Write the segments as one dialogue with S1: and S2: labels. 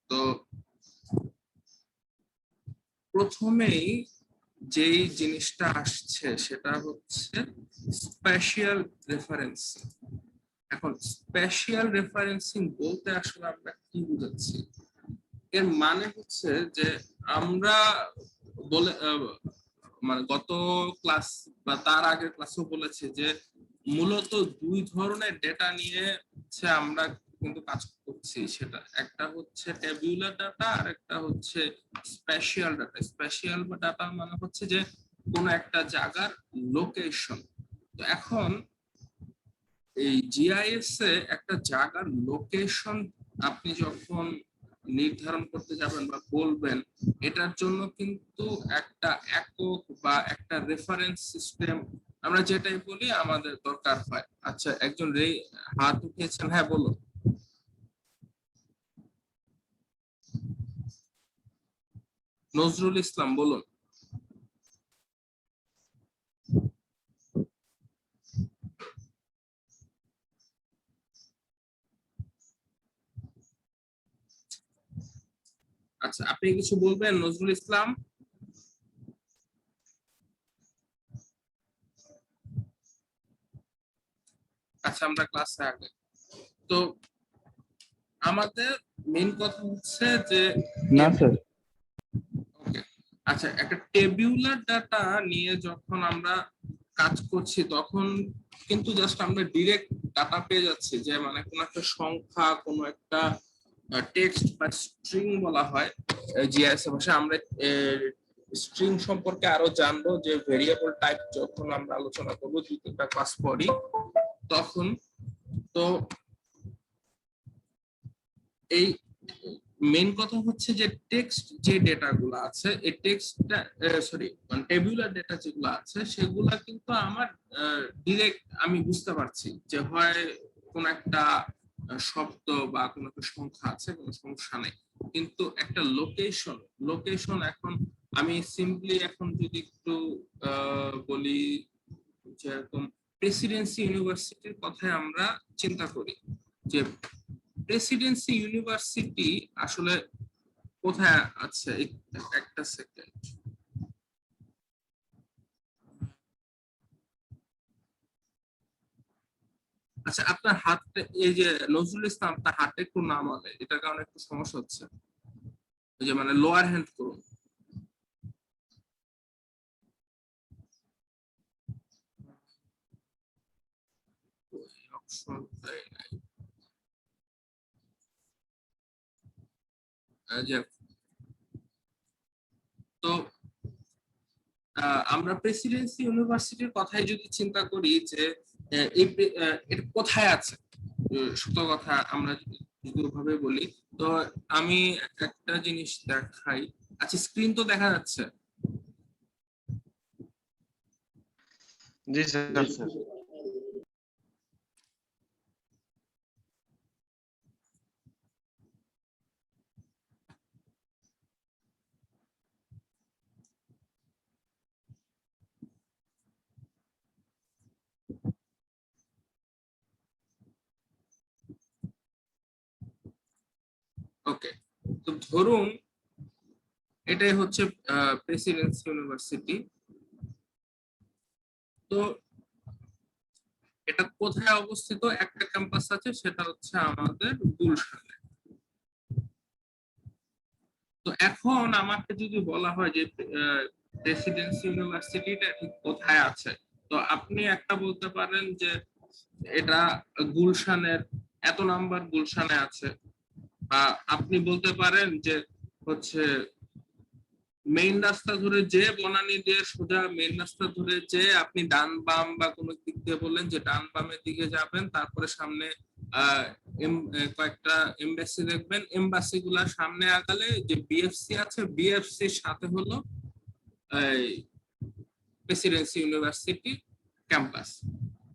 S1: তো প্রথমেই যেই জিনিসটা আসছে সেটা হচ্ছে স্পেশাল রেফারেন্সিং। এখন স্পেশাল রেফারেন্সিং বলতে আসলে আমরা কি বুঝাচ্ছি? এর মানে হচ্ছে যে আমরা বলে মানে গত ক্লাস বা তার আগের ক্লাসেও বলেছি যে মূলত দুই ধরনের ডেটা নিয়ে হচ্ছে আমরা কিন্তু কাজ করছি। সেটা একটা হচ্ছে ট্যাবুলার ডাটা আর একটা হচ্ছে স্পেশাল ডাটা। স্পেশাল ডাটা মানে হচ্ছে যে কোন একটা জায়গার লোকেশন। তো এখন এই জিআইএস এ একটা জায়গার লোকেশন আপনি যখন নির্ধারণ করতে যাবেন বা বলবেন, এটার জন্য কিন্তু একটা একক বা একটা রেফারেন্স সিস্টেম আমরা যেটাই বলি আমাদের দরকার হয়। আচ্ছা, একজন হাত উঠিয়েছেন, হ্যাঁ বলুন। নজরুল ইসলাম, বলুন। আচ্ছা, আপনি কিছু বলবেন নজরুল ইসলাম? আচ্ছা, আমরা ক্লাসে আগে। তো আমাদের মেইন কথা হচ্ছে যে
S2: না স্যার।
S1: ওকে, আচ্ছা, একটা টেবিউলার ডাটা নিয়ে যখন আমরা কাজ করছি তখন কিন্তু জাস্ট আমরা ডিরেক্ট ডাটা পেয়ে যাচ্ছি, যে মানে কোনো একটা সংখ্যা, কোনো একটা টেক্সট বা স্ট্রিং বলা হয় জিআইএস ভাষায়। আমরা স্ট্রিং সম্পর্কে আরো জানবো, যে ভেরিয়েবল টাইপ যখন আমরা আলোচনা করবো দ্বিতীয়টা ক্লাস পরই তখন। তো এই মেইন কথা হচ্ছে যে টেক্সট যে ডেটাগুলো আছে, এই টেক্সটটা মানে টেবুলার ডেটা যেগুলো আছে সেগুলা কিন্তু আমার ডিরেক্ট আমি বুঝতে পারছি যে হয় কোন একটা শব্দ বা কোন একটা সংখ্যা আছে, কোনো সমস্যা নেই। কিন্তু একটা লোকেশন, এখন আমি সিম্পলি এখন যদি একটু বলি, যেরকম প্রেসিডেন্সি ইউনিভার্সিটির কথাই আমরা চিন্তা করি, যে প্রেসিডেন্সি ইউনিভার্সিটি আসলে কোথায় আছে? একটা সেকেন্ড। আচ্ছা, আপনার হাতটা, এই যে নজরুল ইসলাম, আপনার হাতটা একটু নামালে, এটার কারণে একটু সমস্যা হচ্ছে। ওই যে মানে লোয়ার হ্যান্ড করুন। অপশনটাই নাই। যে তো আমরা প্রেসিডেন্সি ইউনিভার্সিটির কথাই যদি চিন্তা করি, যে এটা কোথায় আছে, সত্য কথা আমরা যদি ওভাবে বলি, তো আমি একটা জিনিস দেখাই। আচ্ছা, স্ক্রিন তো দেখা যাচ্ছে?
S2: জি স্যার।
S1: ওকে, তো ধরুন এটাই হচ্ছে প্রেসিডেন্সি ইউনিভার্সিটি। তো এটা কোথায় অবস্থিত? একটা ক্যাম্পাস আছে, সেটা হচ্ছে আমাদের গুলশানে। তো এখন আমাকে যদি বলা হয় যে প্রেসিডেন্সি ইউনিভার্সিটিটা ঠিক কোথায় আছে, তো আপনি একটা বলতে পারেন যে এটা গুলশানের এত নাম্বার গুলশানে আছে। বা আপনি বলতে পারেন যে হচ্ছে মেইন রাস্তা ধরে যে বনানী দিয়ে সোজা মেইন রাস্তা ধরে যে আপনি ডান বাম বা কোনো দিক দিয়ে বললেন যে ডান বামের দিকে যাবেন, তারপরে সামনে আহ কয়েকটা এমবাসি দেখবেন, এমবাসি গুলার সামনে আগালে যে বিএফসি আছে, বিএফসির সাথে হলো প্রেসিডেন্সি ইউনিভার্সিটি ক্যাম্পাস।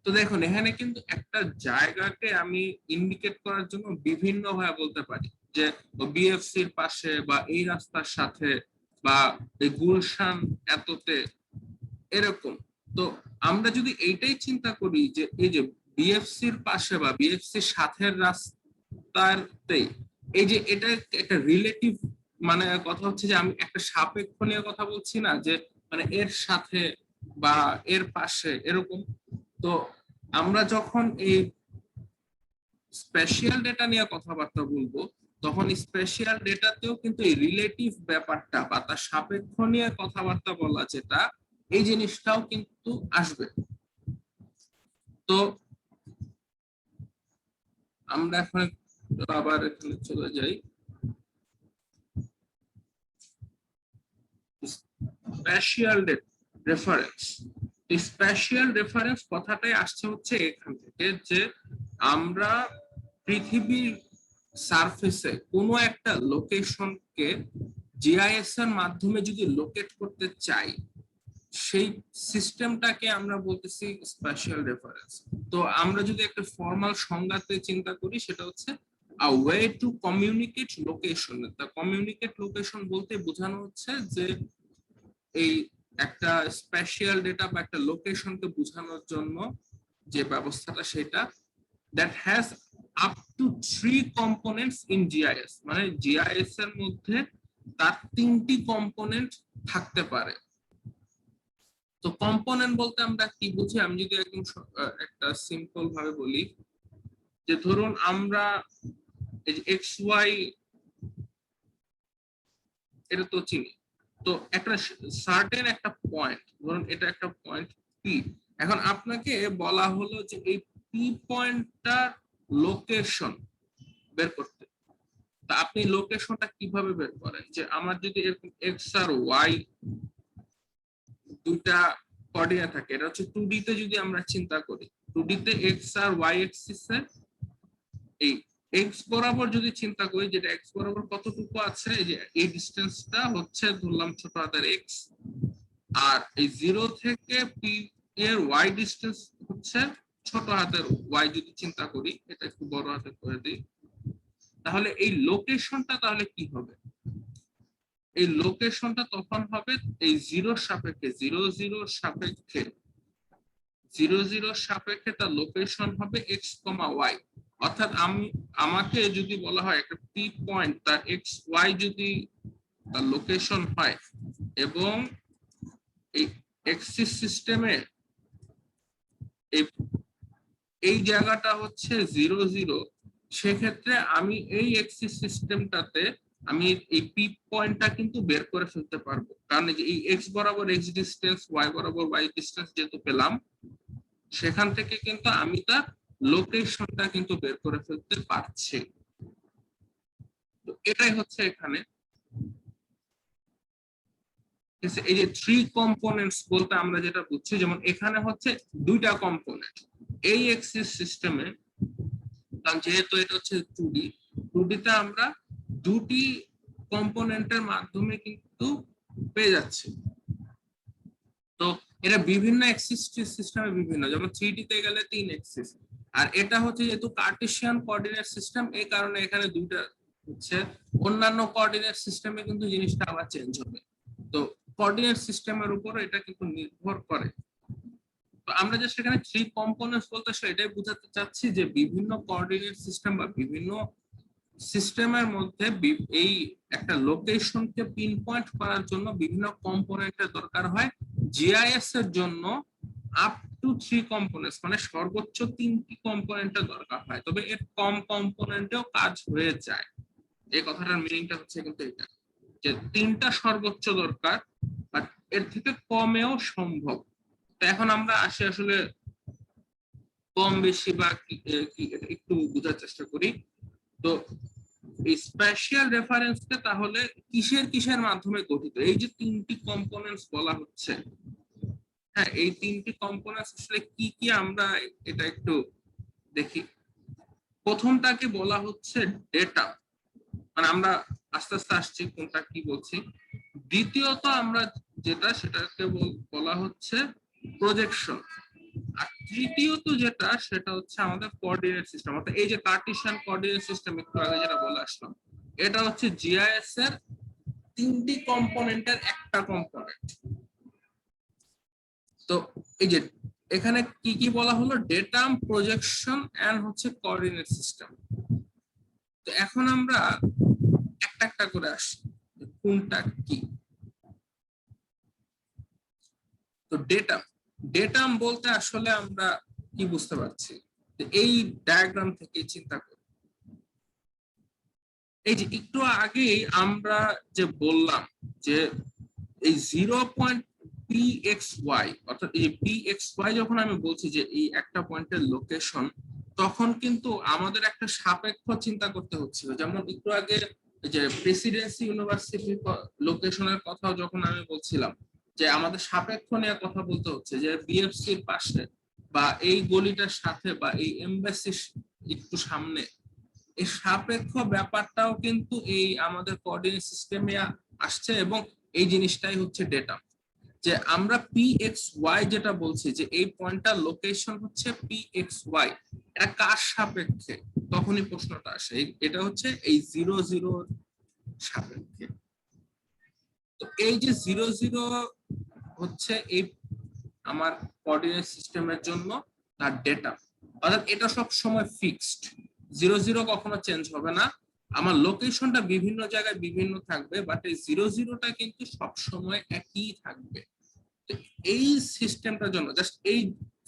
S1: তো দেখুন, এখানে কিন্তু একটা জায়গাকে আমি ইন্ডিকেট করার জন্য বিভিন্ন ভাবে বলতে পারি, যে বিএফসির পাশে বা এই রাস্তার সাথে বা এই গুলশান এততে, এরকম। তো আমরা যদি এইটাই চিন্তা করি যে এই যে বিএফসির পাশে বা বিএফসির সাথে রাস্তাতেই এই যে এটা একটা রিলেটিভ মানে কথা হচ্ছে যে আমি একটা সাপেক্ষ নিয়ে কথা বলছি না, যে মানে এর সাথে বা এর পাশে এরকম। তো আমরা যখন এই স্পেশাল ডেটা নিয়ে কথাবার্তা বলবো, তখন স্পেশাল ডেটাতেও কিন্তু এই রিলেটিভ ব্যাপারটা বা তার সাপেক্ষ নিয়ে কথাবার্তা বলা যেটা, এই জিনিসটাও কিন্তু আসবে। তো আমরা এখন আবার এখানে চলে যাই। Special reference. স্পেশাল রেফারেন্স কথাটাই আসছে হচ্ছে এখান থেকে, যে আমরা পৃথিবীর সারফেসে কোনো একটা লোকেশনকে জিআইএস এর মাধ্যমে যদি লোকেট করতে চাই, সেই সিস্টেমটাকে আমরা বলতেছি স্পেশাল রেফারেন্স। তো আমরা যদি একটা ফর্মাল সংজ্ঞাতে চিন্তা করি, সেটা হচ্ছে a way to communicate location। তা কমিউনিকেট লোকেশন বলতে বোঝানো হচ্ছে যে এই একটা স্পেশাল ডেটা বা একটা লোকেশনকে বোঝানোর জন্য যে ব্যবস্থাটা, সেটা that has up to 3 components in GIS। মানে জিআইএস এর মধ্যে তার 3টি কম্পোনেন্ট থাকতে পারে। তো কম্পোনেন্ট বলতে আমরা কি বুঝি, আমি যদি একদম একটা সিম্পল ভাবে বলি, যে ধরুন আমরা এই যে এক্স ওয়াই এটা তো চিনি। তো একটা সার্টেন একটা পয়েন্ট, ধরুন এটা একটা পয়েন্ট পি। এখন আপনাকে বলা হলো যে এই পি পয়েন্টটার লোকেশন বের করতে। তা আপনি লোকেশনটা কিভাবে বের করেন, যে আমার যদি এরকম এক্স আর ওয়াই দুইটা কোঅর্ডিনেট থাকে, এটা হচ্ছে 2D তে যদি আমরা চিন্তা করি, 2D তে এক্স আর ওয়াই এক্সিসে এই এক্স বরাবর যদি চিন্তা করি, যেটা এক্স বরাবর কতটুকু আছে, এই যে এই ডিসটেন্সটা হচ্ছে ধরলাম ছোট হাতের এক্স, আর এই 0 থেকে পি এর ওয়াই ডিসটেন্স হচ্ছে ছোট হাতের ওয়াই যদি চিন্তা করি, এটা একটু বড় হাতে করে দিই, তাহলে এই লোকেশনটা তাহলে কি হবে? এই লোকেশনটা তখন হবে এই 0 সাপেক্ষে 0 সাপেক্ষে 0 সাপেক্ষে তার লোকেশন হবে এক্স কমা ওয়াই। অর্থাৎ আমাকে যদি বলা হয় একটা পি পয়েন্ট তার এক্স ওয়াই যদি তার লোকেশন হয়, এবং এই এক্সিস সিস্টেমে এই এই জায়গাটা হচ্ছে 0 সেক্ষেত্রে আমি এই এক্সিস সিস্টেমটাতে আমি এই পি পয়েন্টটা কিন্তু বের করে ফেলতে পারবো, কারণ এই এক্স বরাবর এক্স ডিস্টেন্স, ওয়াই বরাবর ওয়াই ডিস্টেন্স যেহেতু পেলাম, সেখান থেকে কিন্তু আমি তার লোকেশনটা কিন্তু বের করে ফেলতে পারছি। তো এটাই হচ্ছে এখানে এই যে 3 কম্পোনেন্টস বলতে আমরা যেটা বুঝছি, যেমন এখানে হচ্ছে দুইটা কম্পোনেন্ট এই এক্সিস সিস্টেমে, কারণ যেহেতু এটা হচ্ছে 2D তে আমরা দুটি কম্পোনেন্টের মাধ্যমে কিন্তু পেয়ে যাচ্ছি। তো এটা বিভিন্ন এক্সিস সিস্টেমে বিভিন্ন, যেমন 3D তে গেলে 3 এক্সিস, আর এটা হচ্ছে যেহেতু কার্টেসিয়ান কোঅর্ডিনেট সিস্টেম, এই কারণে এখানে দুইটা হচ্ছে। অন্যান্য কোঅর্ডিনেট সিস্টেমে কিন্তু জিনিসটা আবার চেঞ্জ হবে। তো কোঅর্ডিনেট সিস্টেমের উপর এটা কিন্তু নির্ভর করে। তো আমরা যে সেখানে 3 কম্পোনেন্টস বলতে এটাই বোঝাতে চাচ্ছি যে বিভিন্ন কোঅর্ডিনেট সিস্টেম বা বিভিন্ন সিস্টেমের মধ্যে এই একটা লোকেশনকে পিন পয়েন্ট করার জন্য বিভিন্ন কম্পোনেন্টের দরকার হয়। জিআইএস এর জন্য আপ টু 3 কম্পোনেন্টস, মানে সর্বোচ্চ 3টি কম্পোনেন্টের দরকার হয়, তবে এর কম কম্পোনেন্টেও কাজ হয়ে যায়। এই কথাটার মিনিংটা হচ্ছে কিন্তু এটা, যে 3টা সর্বোচ্চ দরকার, বাট এর থেকে কমেও সম্ভব। তো এখন আমরা আসি আসলে কম বেশি বা একটু বোঝার চেষ্টা করি। তো এই স্পেশাল রেফারেন্সটা তাহলে কিসের কিসের মাধ্যমে গঠিত, এই যে 3টি কম্পোনেন্টস বলা হচ্ছে, হ্যাঁ এই 3টি কম্পোনেন্টস আসলে কি কি আমরা এটা একটু দেখি। প্রথমটাকে বলা হচ্ছে ডেটা, মানে আমরা আস্তে আস্তে আসছি কোনটা কি বলছি। দ্বিতীয়ত আমরা যেটা সেটাকে বলা হচ্ছে প্রজেকশন। আর তৃতীয়ত যেটা সেটা হচ্ছে আমাদের কোঅর্ডিনেট সিস্টেম, অর্থাৎ এই যে কার্টেসিয়ান কোঅর্ডিনেট সিস্টেম একটু আগে যেটা বলে আসলাম, এটা হচ্ছে জিআইএস এর 3টি কম্পোনেন্টের একটা কম্পোনেন্ট। তো এই যে এখানে কি কি বলা হলো, ডেটা, প্রজেকশন এন্ড হচ্ছে কোঅর্ডিনেট সিস্টেম। তো এখন আমরা একটা একটা করে আসি কোনটা কি। তো ডেটাম, ডেটাম বলতে আসলে আমরা কি বুঝতে পারছি, এই ডায়াগ্রাম থেকে চিন্তা করি। এই যে একটু আগেই আমরা যে বললাম যে এই 0.pxy অর্থাৎ এই pxy যখন আমি বলছি যে এই একটা পয়েন্টের লোকেশন, তখন কিন্তু আমাদের একটা সাপেক্ষ চিন্তা করতে হচ্ছিল। যেমন একটু আগে যে প্রেসিডেন্সি ইউনিভার্সিটির লোকেশনের কথাও যখন আমি বলছিলাম যে আমাদের সাপেক্ষ নিয়ে কথা বলতে হচ্ছে, যে বিএফসির পাশে বা এই গলিটার সাথে বা এই এমবাসির একটু সামনে, এই সাপেক্ষ ব্যাপারটাও কিন্তু এই আমাদের কোঅর্ডিনেট সিস্টেমে আসছে। এবং এই জিনিসটাই হচ্ছে ডেটা, যে আমরা pxy যেটা বলছি যে এই পয়েন্টটার লোকেশন হচ্ছে pxy, এটা কার সাপেক্ষে, তখনই প্রশ্নটা আসে। এটা হচ্ছে এই 0 সাপেক্ষে। তো এই যে 0 হচ্ছে এই আমার কোঅর্ডিনেট সিস্টেমের জন্য তার ডেটা, অর্থাৎ এটা সব সময় ফিক্সড, 0 কখনো চেঞ্জ হবে না। আমার লোকেশনটা বিভিন্ন জায়গায় বিভিন্ন থাকবে, বাট এই 0টা কিন্তু সব সময় একই থাকবে। এই সিস্টেমটার জন্য, জাস্ট এই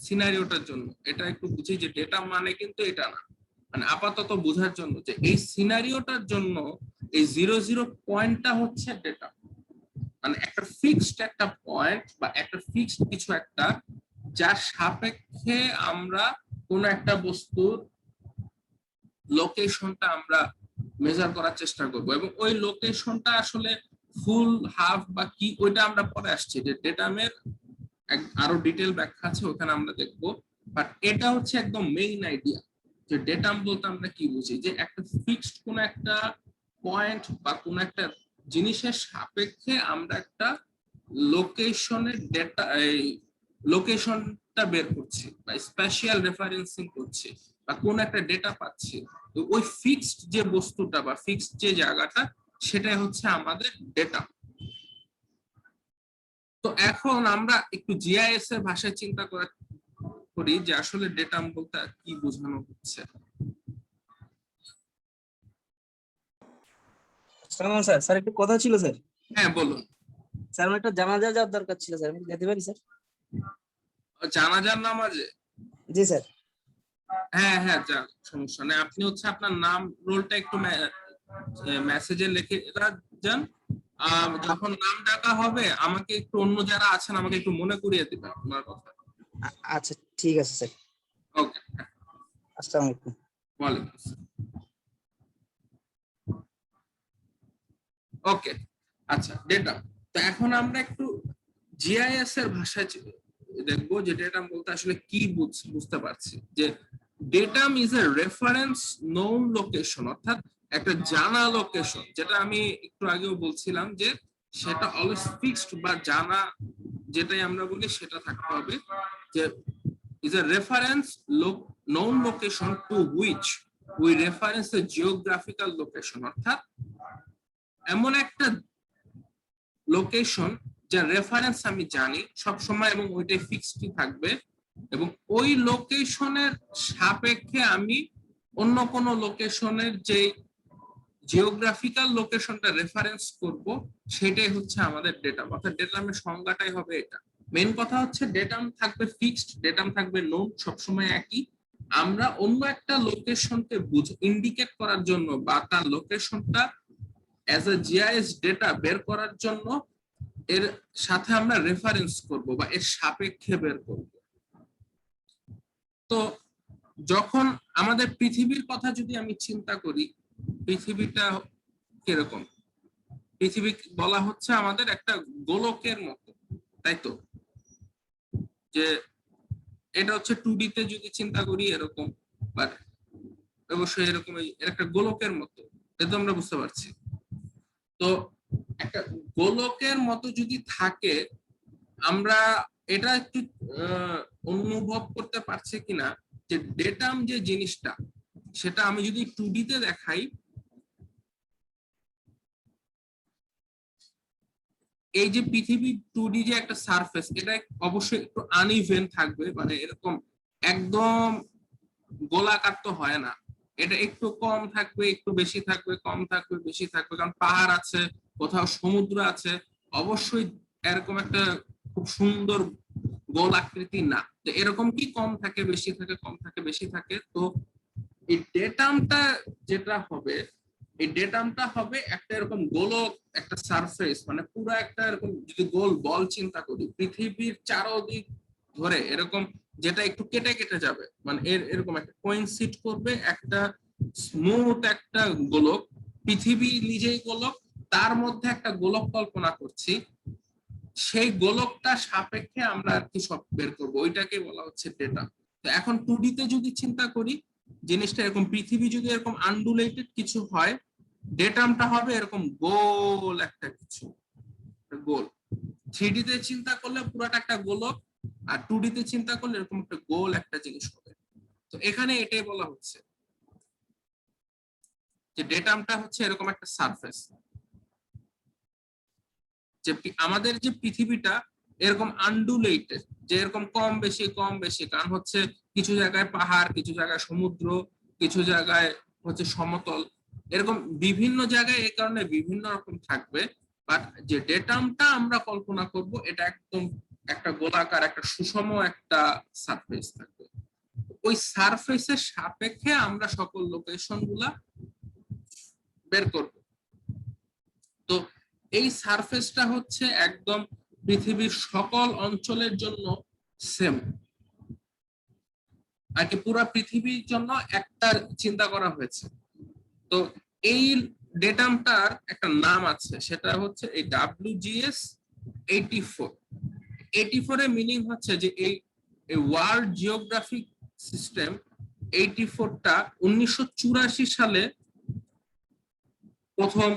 S1: সিনারিওটার জন্য, এটা একটু বুঝি যে ডেটা মানে কিন্তু এটা না, মানে আপাতত বোঝার জন্য যে এই সিনারিওটার জন্য এই 0 পয়েন্টটা হচ্ছে ডেটা, মানে একটা ফিক্সড একটা পয়েন্ট বা একটা ফিক্সড কিছু একটা, যার সাপেক্ষে আমরা কোন একটা বস্তুর লোকেশনটা আমরা মেজার করার চেষ্টা করব। এবং ওই লোকেশনটা আসলে ফুল, হাফ বা কি, ওইটা আমরা পরে আসছি, যে ডেটামের আরো ডিটেল ব্যাখ্যা আছে, ওখানে আমরা দেখবো। বাট এটা হচ্ছে একদম মেইন আইডিয়া, যে ডেটাম বলতে আমরা কি বুঝি, যে একটা ফিক্সড কোন একটা পয়েন্ট বা কোন একটা জিনিসের সাপেক্ষে আমরা একটা লোকেশনের ডেটা, এই লোকেশনটা বের করছি বা স্পেশাল রেফারেন্সিং করছি বা কোন একটা ডেটা পাচ্ছি। তো ওই ফিক্সড যে বস্তুটা বা ফিক্সড যে জায়গাটা, সেটাই হচ্ছে আমাদের ডেটা। তো এখন আমরা একটু জিআইএস এর ভাষায় চিন্তা করি যে আসলে ডেটা বলতে কি বোঝানো হচ্ছে।
S3: সালাম স্যার, স্যার একটু কথা ছিল স্যার।
S1: হ্যাঁ বলুন।
S3: স্যার আমার একটা জানাজা যাওয়ার দরকার ছিল স্যার, আমি কি যেতে পারি স্যার?
S1: জানাজার নামাজে?
S3: জি স্যার।
S1: হ্যাঁ হ্যাঁ, যা, সমস্যা নেই। আপনি হচ্ছে আপনার নাম রোলটা একটু মেসেজে লিখে যান। যখন নাম ডাকা হবে আমাকে একটু, অন্য যারা আছেন আমাকে একটু মনে করিয়ে দিবেন আপনার কথা।
S3: আচ্ছা ঠিক আছে স্যার।
S1: ওকে,
S3: আসসালামু আলাইকুম।
S1: ওয়ালাইকুম আসসালাম। ওকে, আচ্ছা ডেটা। তো এখন আমরা একটু জিআইএস এর ভাষায় দেখবো যে ডেটাম বলতে আসলে কি বুঝতে পারছি। যে datum is a reference known location, অর্থাৎ একটা জানা লোকেশন, যেটা আমি একটু আগেও বলছিলাম যে সেটা অলওয়েজ ফিক্সড বা জানা, যেটাই আমরা বলি সেটা থাকতে হবে। যে is a reference known location to which we reference a geographical location, অর্থাৎ এমন একটা লোকেশন যার রেফারেন্স আমি জানি সব সময় এবং ওইটাই ফিক্সডই থাকবে, এবং ওই লোকেশনের সাপেক্ষে আমি অন্য কোন লোকেশনের যে জিওগ্রাফিক্যাল লোকেশনটা রেফারেন্স করব, সেটাই হচ্ছে আমাদের ডেটা। অর্থাৎ ডেটামের সংজ্ঞাটাই হবে এটা। মেন কথা হচ্ছে ডেটাম থাকবে ফিক্সড, ডেটাম থাকবে নোন, সবসময় একই। আমরা অন্য একটা লোকেশনকে ইন্ডিকেট করার জন্য বা তার লোকেশনটা অ্যাজ এ জিআইএস ডেটা বের করার জন্য এর সাথে আমরা রেফারেন্স করব বা এর সাপেক্ষে বের করব। তো যখন আমাদের পৃথিবীর কথা যদি আমি চিন্তা করি, পৃথিবীটা কিরকম? পৃথিবী বলা হচ্ছে আমাদের একটা গোলকের মতো, তাই তো? যে এটা হচ্ছে 2D তে যদি চিন্তা করি এরকম, বাট অবশ্যই এরকম একটা গোলকের মতো, এটা আমরা বুঝতে পারছি। তো একটা গোলকের মতো যদি থাকে, আমরা এটা একটু অনুভব করতে পারছি কিনা যে ডেটাম যে জিনিসটা, সেটা আমি যদি 2D তে দেখাই, এই যে পৃথিবী 2D যে একটা সারফেস, এটা অবশ্যই একটু আনইভেন থাকবে, মানে এরকম একদম গোলাকার তো হয় না, এটা একটু কম থাকবে, একটু বেশি থাকবে, কম থাকবে, বেশি থাকবে, কারণ পাহাড় আছে, কোথাও সমুদ্র আছে। অবশ্যই এরকম একটা খুব সুন্দর গোল আকৃতি না, তো এরকম কি কম থাকে বেশি থাকে, কম থাকে বেশি থাকে। তো এই ডেটামটা যেটা হবে, এই ডেটামটা হবে একটা এরকম গোলক, একটা সারফেস, মানে পুরো একটা এরকম যদি গোল বল চিন্তা করি পৃথিবীর চারদিক ধরে এরকম, যেটা একটু কেটে কেটে যাবে, মানে এরকম একটা কোইনসিড করবে একটা স্মুথ একটা গোলক। পৃথিবী নিজেই গোলক, তার মধ্যে একটা গোলক কল্পনা করছি, সেই গোলকটা সাপেক্ষে আমরা আর কি সব বের করবো, ওইটাকে বলা হচ্ছে ডেটা। তো এখন 2D তে যদি চিন্তা করি জিনিসটা এরকম, পৃথিবী যদি এরকম আনডুলেটেড কিছু হয়, ডেটামটা হবে এরকম গোল একটা কিছু, গোল। 3D তে চিন্তা করলে পুরাটা একটা গোলক, আর 2D তে চিন্তা করলে এরকম একটা গোল একটা জিনিস হবে। তো এখানে এটাই বলা হচ্ছে যে ডেটামটা হচ্ছে এরকম একটা সারফেস, যে আমাদের যে পৃথিবীটা এরকম আনডুলেটেড, যে এরকম কম বেশি কম বেশি, কারণ হচ্ছে কিছু জায়গায় পাহাড়, কিছু জায়গায় সমুদ্র, কিছু জায়গায় হচ্ছে সমতল, এরকম বিভিন্ন জায়গায় এই কারণে বিভিন্ন রকম থাকবে। বাট যে ডেটামটা আমরা কল্পনা করব এটা একদম একটা গোলাকার, একটা সুষম একটা সারফেস থাকবে। ওই সারফেসের সাপেক্ষে আমরা সকল লোকেশন গুলা বের করব। তো এই সারফেসটা হচ্ছে একদম পৃথিবীর সকল অঞ্চলের জন্য সেম, আর কি পুরো পৃথিবীর জন্য একটা চিন্তা করা হয়েছে। তো এই ডেটামটার একটা নাম আছে, সেটা হচ্ছে এই WGS 84। 84 এর মিনিং হচ্ছে যে এই ওয়ার্ল্ড জিওগ্রাফিক সিস্টেম 84টা 1984 সালে প্রথম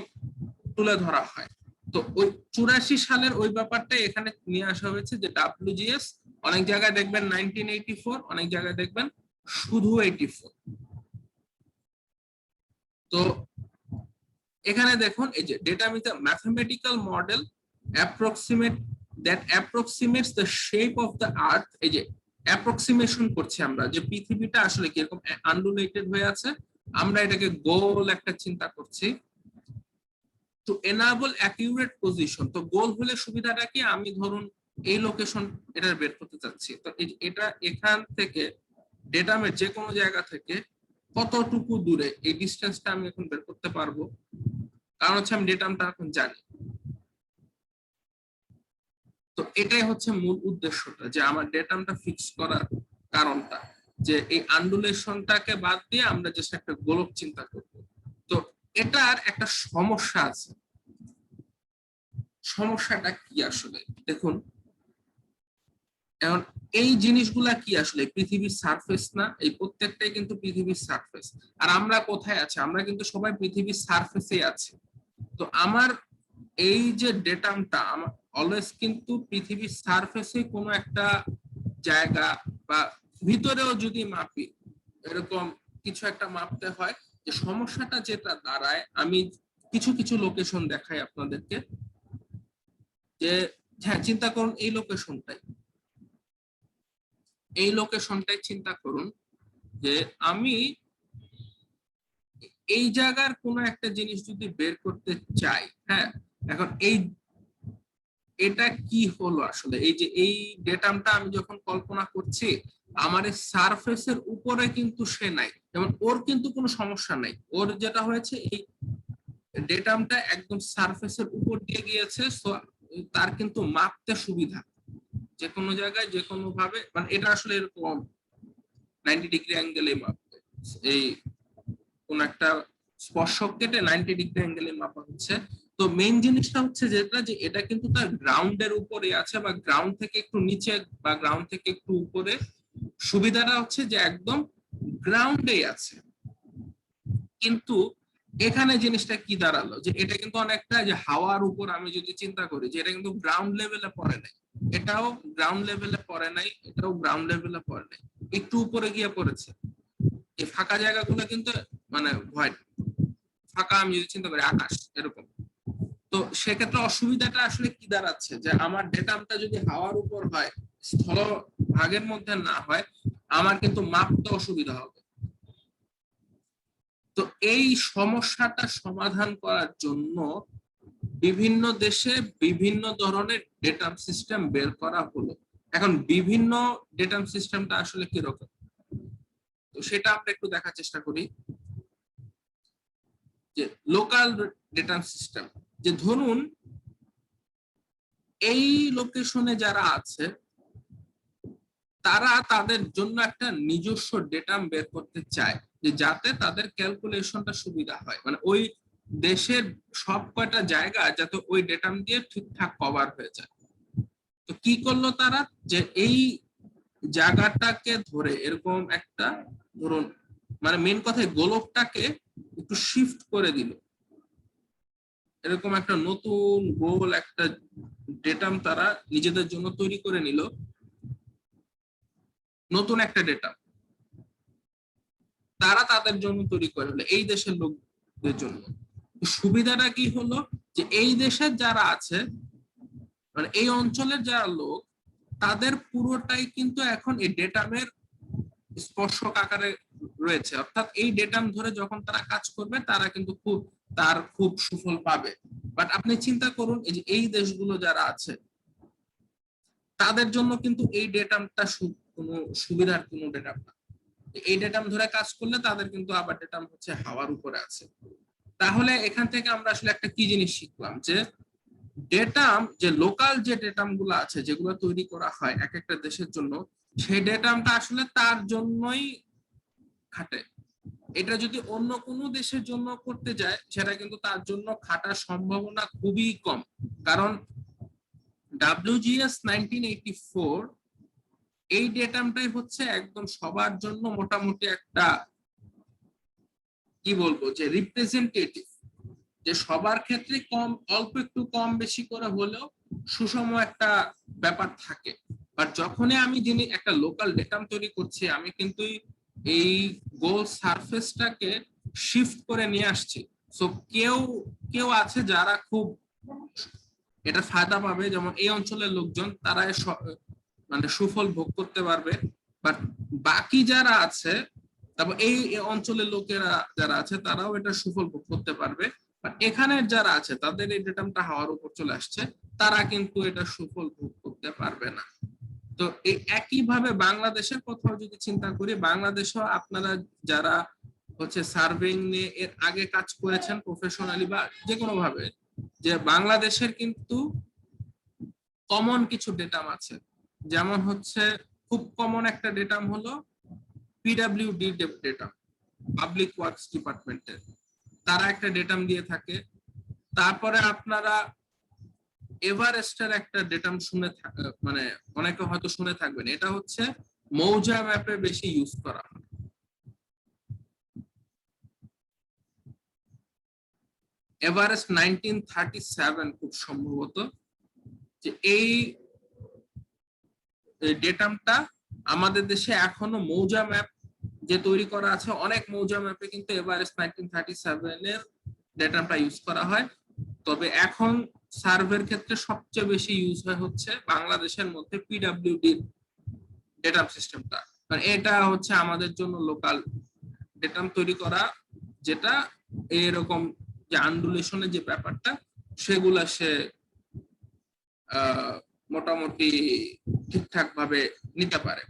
S1: তুলে ধরা হয়। তো ওই 84 সালের ওই ব্যাপারটা এখানে নিয়ে আসা হয়েছে, যে WGS অনেক জায়গায় দেখবেন 1984, অনেক জায়গায় দেখবেন শুধু 84। তো এখানে দেখুন এই যে ডেটা মিথ mathematical model approximate that approximates the shape of the earth. এই যে অ্যাপ্রক্সিমেশন করছি আমরা যে পৃথিবীটা আসলে কিরকম আনডুলেটেড হয়ে আছে, আমরা এটাকে গোল একটা চিন্তা করছি। টু এনাবল অ্যাকিউরেট পজিশন, তো গোল হলে সুবিধাটা কি, আমি ধরুন এই লোকেশন এটা বের করতে চাচ্ছি, তো এটা এখান থেকে ডেটামের যে কোনো জায়গা থেকে কতটুকু দূরে, এই ডিসটেন্সটা আমি এখন বের করতে পারবো, কারণ হচ্ছে আমি ডেটামটা এখন জানি। তো এটাই হচ্ছে মূল উদ্দেশ্যটা, যে আমার ডেটামটা ফিক্স করার কারণটা, যে এই আন্ডুলেশনটাকে বাদ দিয়ে আমরা জাস্ট একটা গোলক চিন্তা করব। তো এটার একটা সমস্যা আছে। সমস্যাটা কি আসলে দেখুন, এখন এই জিনিসগুলা কি আসলে পৃথিবীর সারফেস না, এই প্রত্যেকটাই কিন্তু পৃথিবীর সারফেস। আর আমরা কোথায় আছি, আমরা কিন্তু সবাই পৃথিবীর সারফেসে আছি। তো আমার এই যে ডেটামটা আমার অলওয়েজ কিন্তু পৃথিবীর সারফেসে কোনো একটা জায়গা বা ভিতরেও যদি মাপি, এরকম কিছু একটা মাপতে হয়। যে সমস্যাটা যেটা দাঁড়ায়, আমি কিছু কিছু লোকেশন দেখাই আপনাদেরকে, যে হ্যাঁ চিন্তা করুন এই লোকেশনটাই চিন্তা করুন, যে আমি এই জায়গার কোন একটা জিনিস যদি বের করতে চাই। হ্যাঁ, এখন এটা কি হলো আসলে, এই যে এই ডেটামটা আমি যখন কল্পনা করছি, আমার এই সারফেসের উপরে কিন্তু সে নাই, যেমন ওর কিন্তু কোনো সমস্যা নাই, ওর যেটা হয়েছে এই ডেটামটা একদম সারফেসের উপর দিয়ে গিয়েছে, সো তার কিন্তু মাপতে সুবিধা, যে কোনো জায়গায় যে কোনো ভাবে, মানে এটা আসলে এরকম 90 ডিগ্রি অ্যাঙ্গেলে মাপবে, এই কোন একটা স্পর্শক কেটে 90 ডিগ্রি অ্যাঙ্গেলে মাপা হচ্ছে। তো মেইন জিনিসটা হচ্ছে যেটা, যে এটা কিন্তু তার গ্রাউন্ডের উপরে আছে, বা গ্রাউন্ড থেকে একটু নিচে বা গ্রাউন্ড থেকে একটু উপরে। সুবিধাটা হচ্ছে যে একদম গ্রাউন্ডে আছে। কিন্তু এখানে জিনিসটা কি দাঁড়ালো, যে এটা কিন্তু অনেকটা যে হাওয়ার উপর আমি যদি চিন্তা করি, যে এটা কিন্তু গ্রাউন্ড লেভেলে পড়ে নাই, এটাও গ্রাউন্ড লেভেলে পড়ে নাই, এটাও গ্রাউন্ড লেভেলে পড়ে নাই, একটু উপরে গিয়ে পড়েছে। এই ফাঁকা জায়গাগুলো কিন্তু মানে ভয়েড, ফাঁকা আমি যদি চিন্তা করি আকাশ এরকম। তো সেক্ষেত্রে অসুবিধাটা আসলে কি দাঁড়াচ্ছে, যে আমার ডেটামটা যদি হাওয়ার উপর হয়, স্থল ভাগের মধ্যে না হয়, আমার কিন্তু মাপতে অসুবিধা হবে। তো এই সমস্যাটা সমাধান করার জন্য বিভিন্ন দেশে বিভিন্ন ধরনের ডেটাম সিস্টেম বের করা হলো। এখন বিভিন্ন ডেটাম সিস্টেমটা আসলে কিরকম, তো সেটা আমরা একটু দেখার চেষ্টা করি। যে লোকাল ডেটাম সিস্টেম, যে ধরুন এই লোকেশনে যারা আছে তারা তাদের জন্য একটা নিজস্ব ডেটাম বের করতে চায়, যে যাতে তাদের ক্যালকুলেশনটা সুবিধা হয়, মানে ওই দেশের সব কয়টা জায়গা যাতে ওই ডেটাম দিয়ে ঠিকঠাক কভার হয়ে যায়। তো কি করলো তারা, যে এই জায়গাটাকে ধরে এরকম একটা, ধরুন মানে মেন কথায় গোলকটাকে একটু শিফট করে দিল, এরকম একটা নতুন গোল একটা ডেটাম তারা নিজেদের জন্য তৈরি করে নিল, নতুন একটা ডেটাম তারা তাদের জন্য তৈরি করে হলো এই দেশের লোকদের জন্য। সুবিধাটা কি হলো, যে এই দেশের যারা আছে মানে এই অঞ্চলের যারা লোক, তাদের পুরোটাই কিন্তু এখন এই ডেটামের স্পর্শক আকারে রয়েছে, অর্থাৎ এই ডেটাম ধরে যখন তারা কাজ করবে তারা কিন্তু খুব সুফল পাবে। বাট আপনি চিন্তা করুন, এই যে এই দেশগুলো যারা আছে তাদের জন্য কিন্তু এই ডেটামটা কোনো সুবিধার কোনো ডেটাম না। এই ডেটাম ধরে কাজ করলে তাদের কিন্তু আবার ডেটাম হচ্ছে হাওয়ার উপরে আছে। তাহলে এখান থেকে আমরা আসলে একটা কি জিনিস শিখলাম, যে ডেটাম, যে লোকাল যে ডেটাম গুলো আছে যেগুলো তৈরি করা হয় এক একটা দেশের জন্য, সেই ডেটামটা আসলে তার জন্যই খাটে। এটা যদি অন্য কোনো দেশের জন্য করতে যায় সেটা কিন্তু তার জন্য খাটার সম্ভাবনা খুবই কম, কারণ WGS 1984 এই ডেটামটাই হচ্ছে একদম সবার জন্য মোটামুটি একটা কি বলবো, যে রিপ্রেজেন্টেটিভ, যে সবার ক্ষেত্রে অল্প একটু কম বেশি করে হলেও সুষম একটা ব্যাপার থাকে। আর যখনই আমি যিনি একটা লোকাল ডেটাম তৈরি করছি, আমি কিন্তু এই গোল সারফেসটাকে শিফট করে নিয়ে আসছি। সো কেউ কেউ আছে যারা খুব এটা ফায়দা পাবে, যেমন এই অঞ্চলের লোকজন তারা মানে সুফল ভোগ করতে পারবে, বাট বাকি যারা আছে, তারপর এই অঞ্চলের লোকেরা যারা আছে তারাও এটা সুফল ভোগ করতে পারবে। এখানের যারা আছে তাদের এই ডেটামটা হাওয়ার উপর চলে আসছে, তারা কিন্তু এটা সুফল ভোগ করতে পারবে না। তো এই একইভাবে বাংলাদেশের কোথাও যদি চিন্তা করি, বাংলাদেশেও আপনারা যারা হচ্ছে সার্ভেইং নিয়ে এর আগে কাজ করেছেন প্রফেশনালি বা যে কোনো ভাবে, যে বাংলাদেশের কিন্তু কমন কিছু ডেটাম আছে। যেমন হচ্ছে খুব কমন একটা ডেটাম হলো পিডব্লিউডি ডেটাম, পাবলিক ওয়ার্কস ডিপার্টমেন্টের তারা একটা ডেটাম দিয়ে থাকে। তারপরে আপনারা এভারেস্টের একটা ডেটাম শুনে মানে অনেকে হয়তো শুনে থাকবেন, এটা হচ্ছে মৌজা ম্যাপে বেশি ইউজ করা হয়। এভারেস্ট 1937 খুব সম্ভবত, যে এই ডেটামটা আমাদের দেশে এখনো মৌজা ম্যাপ যে তৈরি করা আছে, অনেক মৌজা ম্যাপে কিন্তু এভারেস্ট 1937 এর ডেটামটা ইউজ করা হয়। তবে এখন সার্ভের ক্ষেত্রে সবচেয়ে বেশি ইউজ হয় হচ্ছে বাংলাদেশের মধ্যে পিডব্লিউডি ডেটাম সিস্টেমটা, মানে এটা হচ্ছে আমাদের জন্য লোকাল ডেটাম তৈরি করা, যেটা এরকম যে আন্ডুলেশনের যে ব্যাপারটা সেগুলা সে মোটামুটি ঠিকঠাক ভাবে নিতে পারে।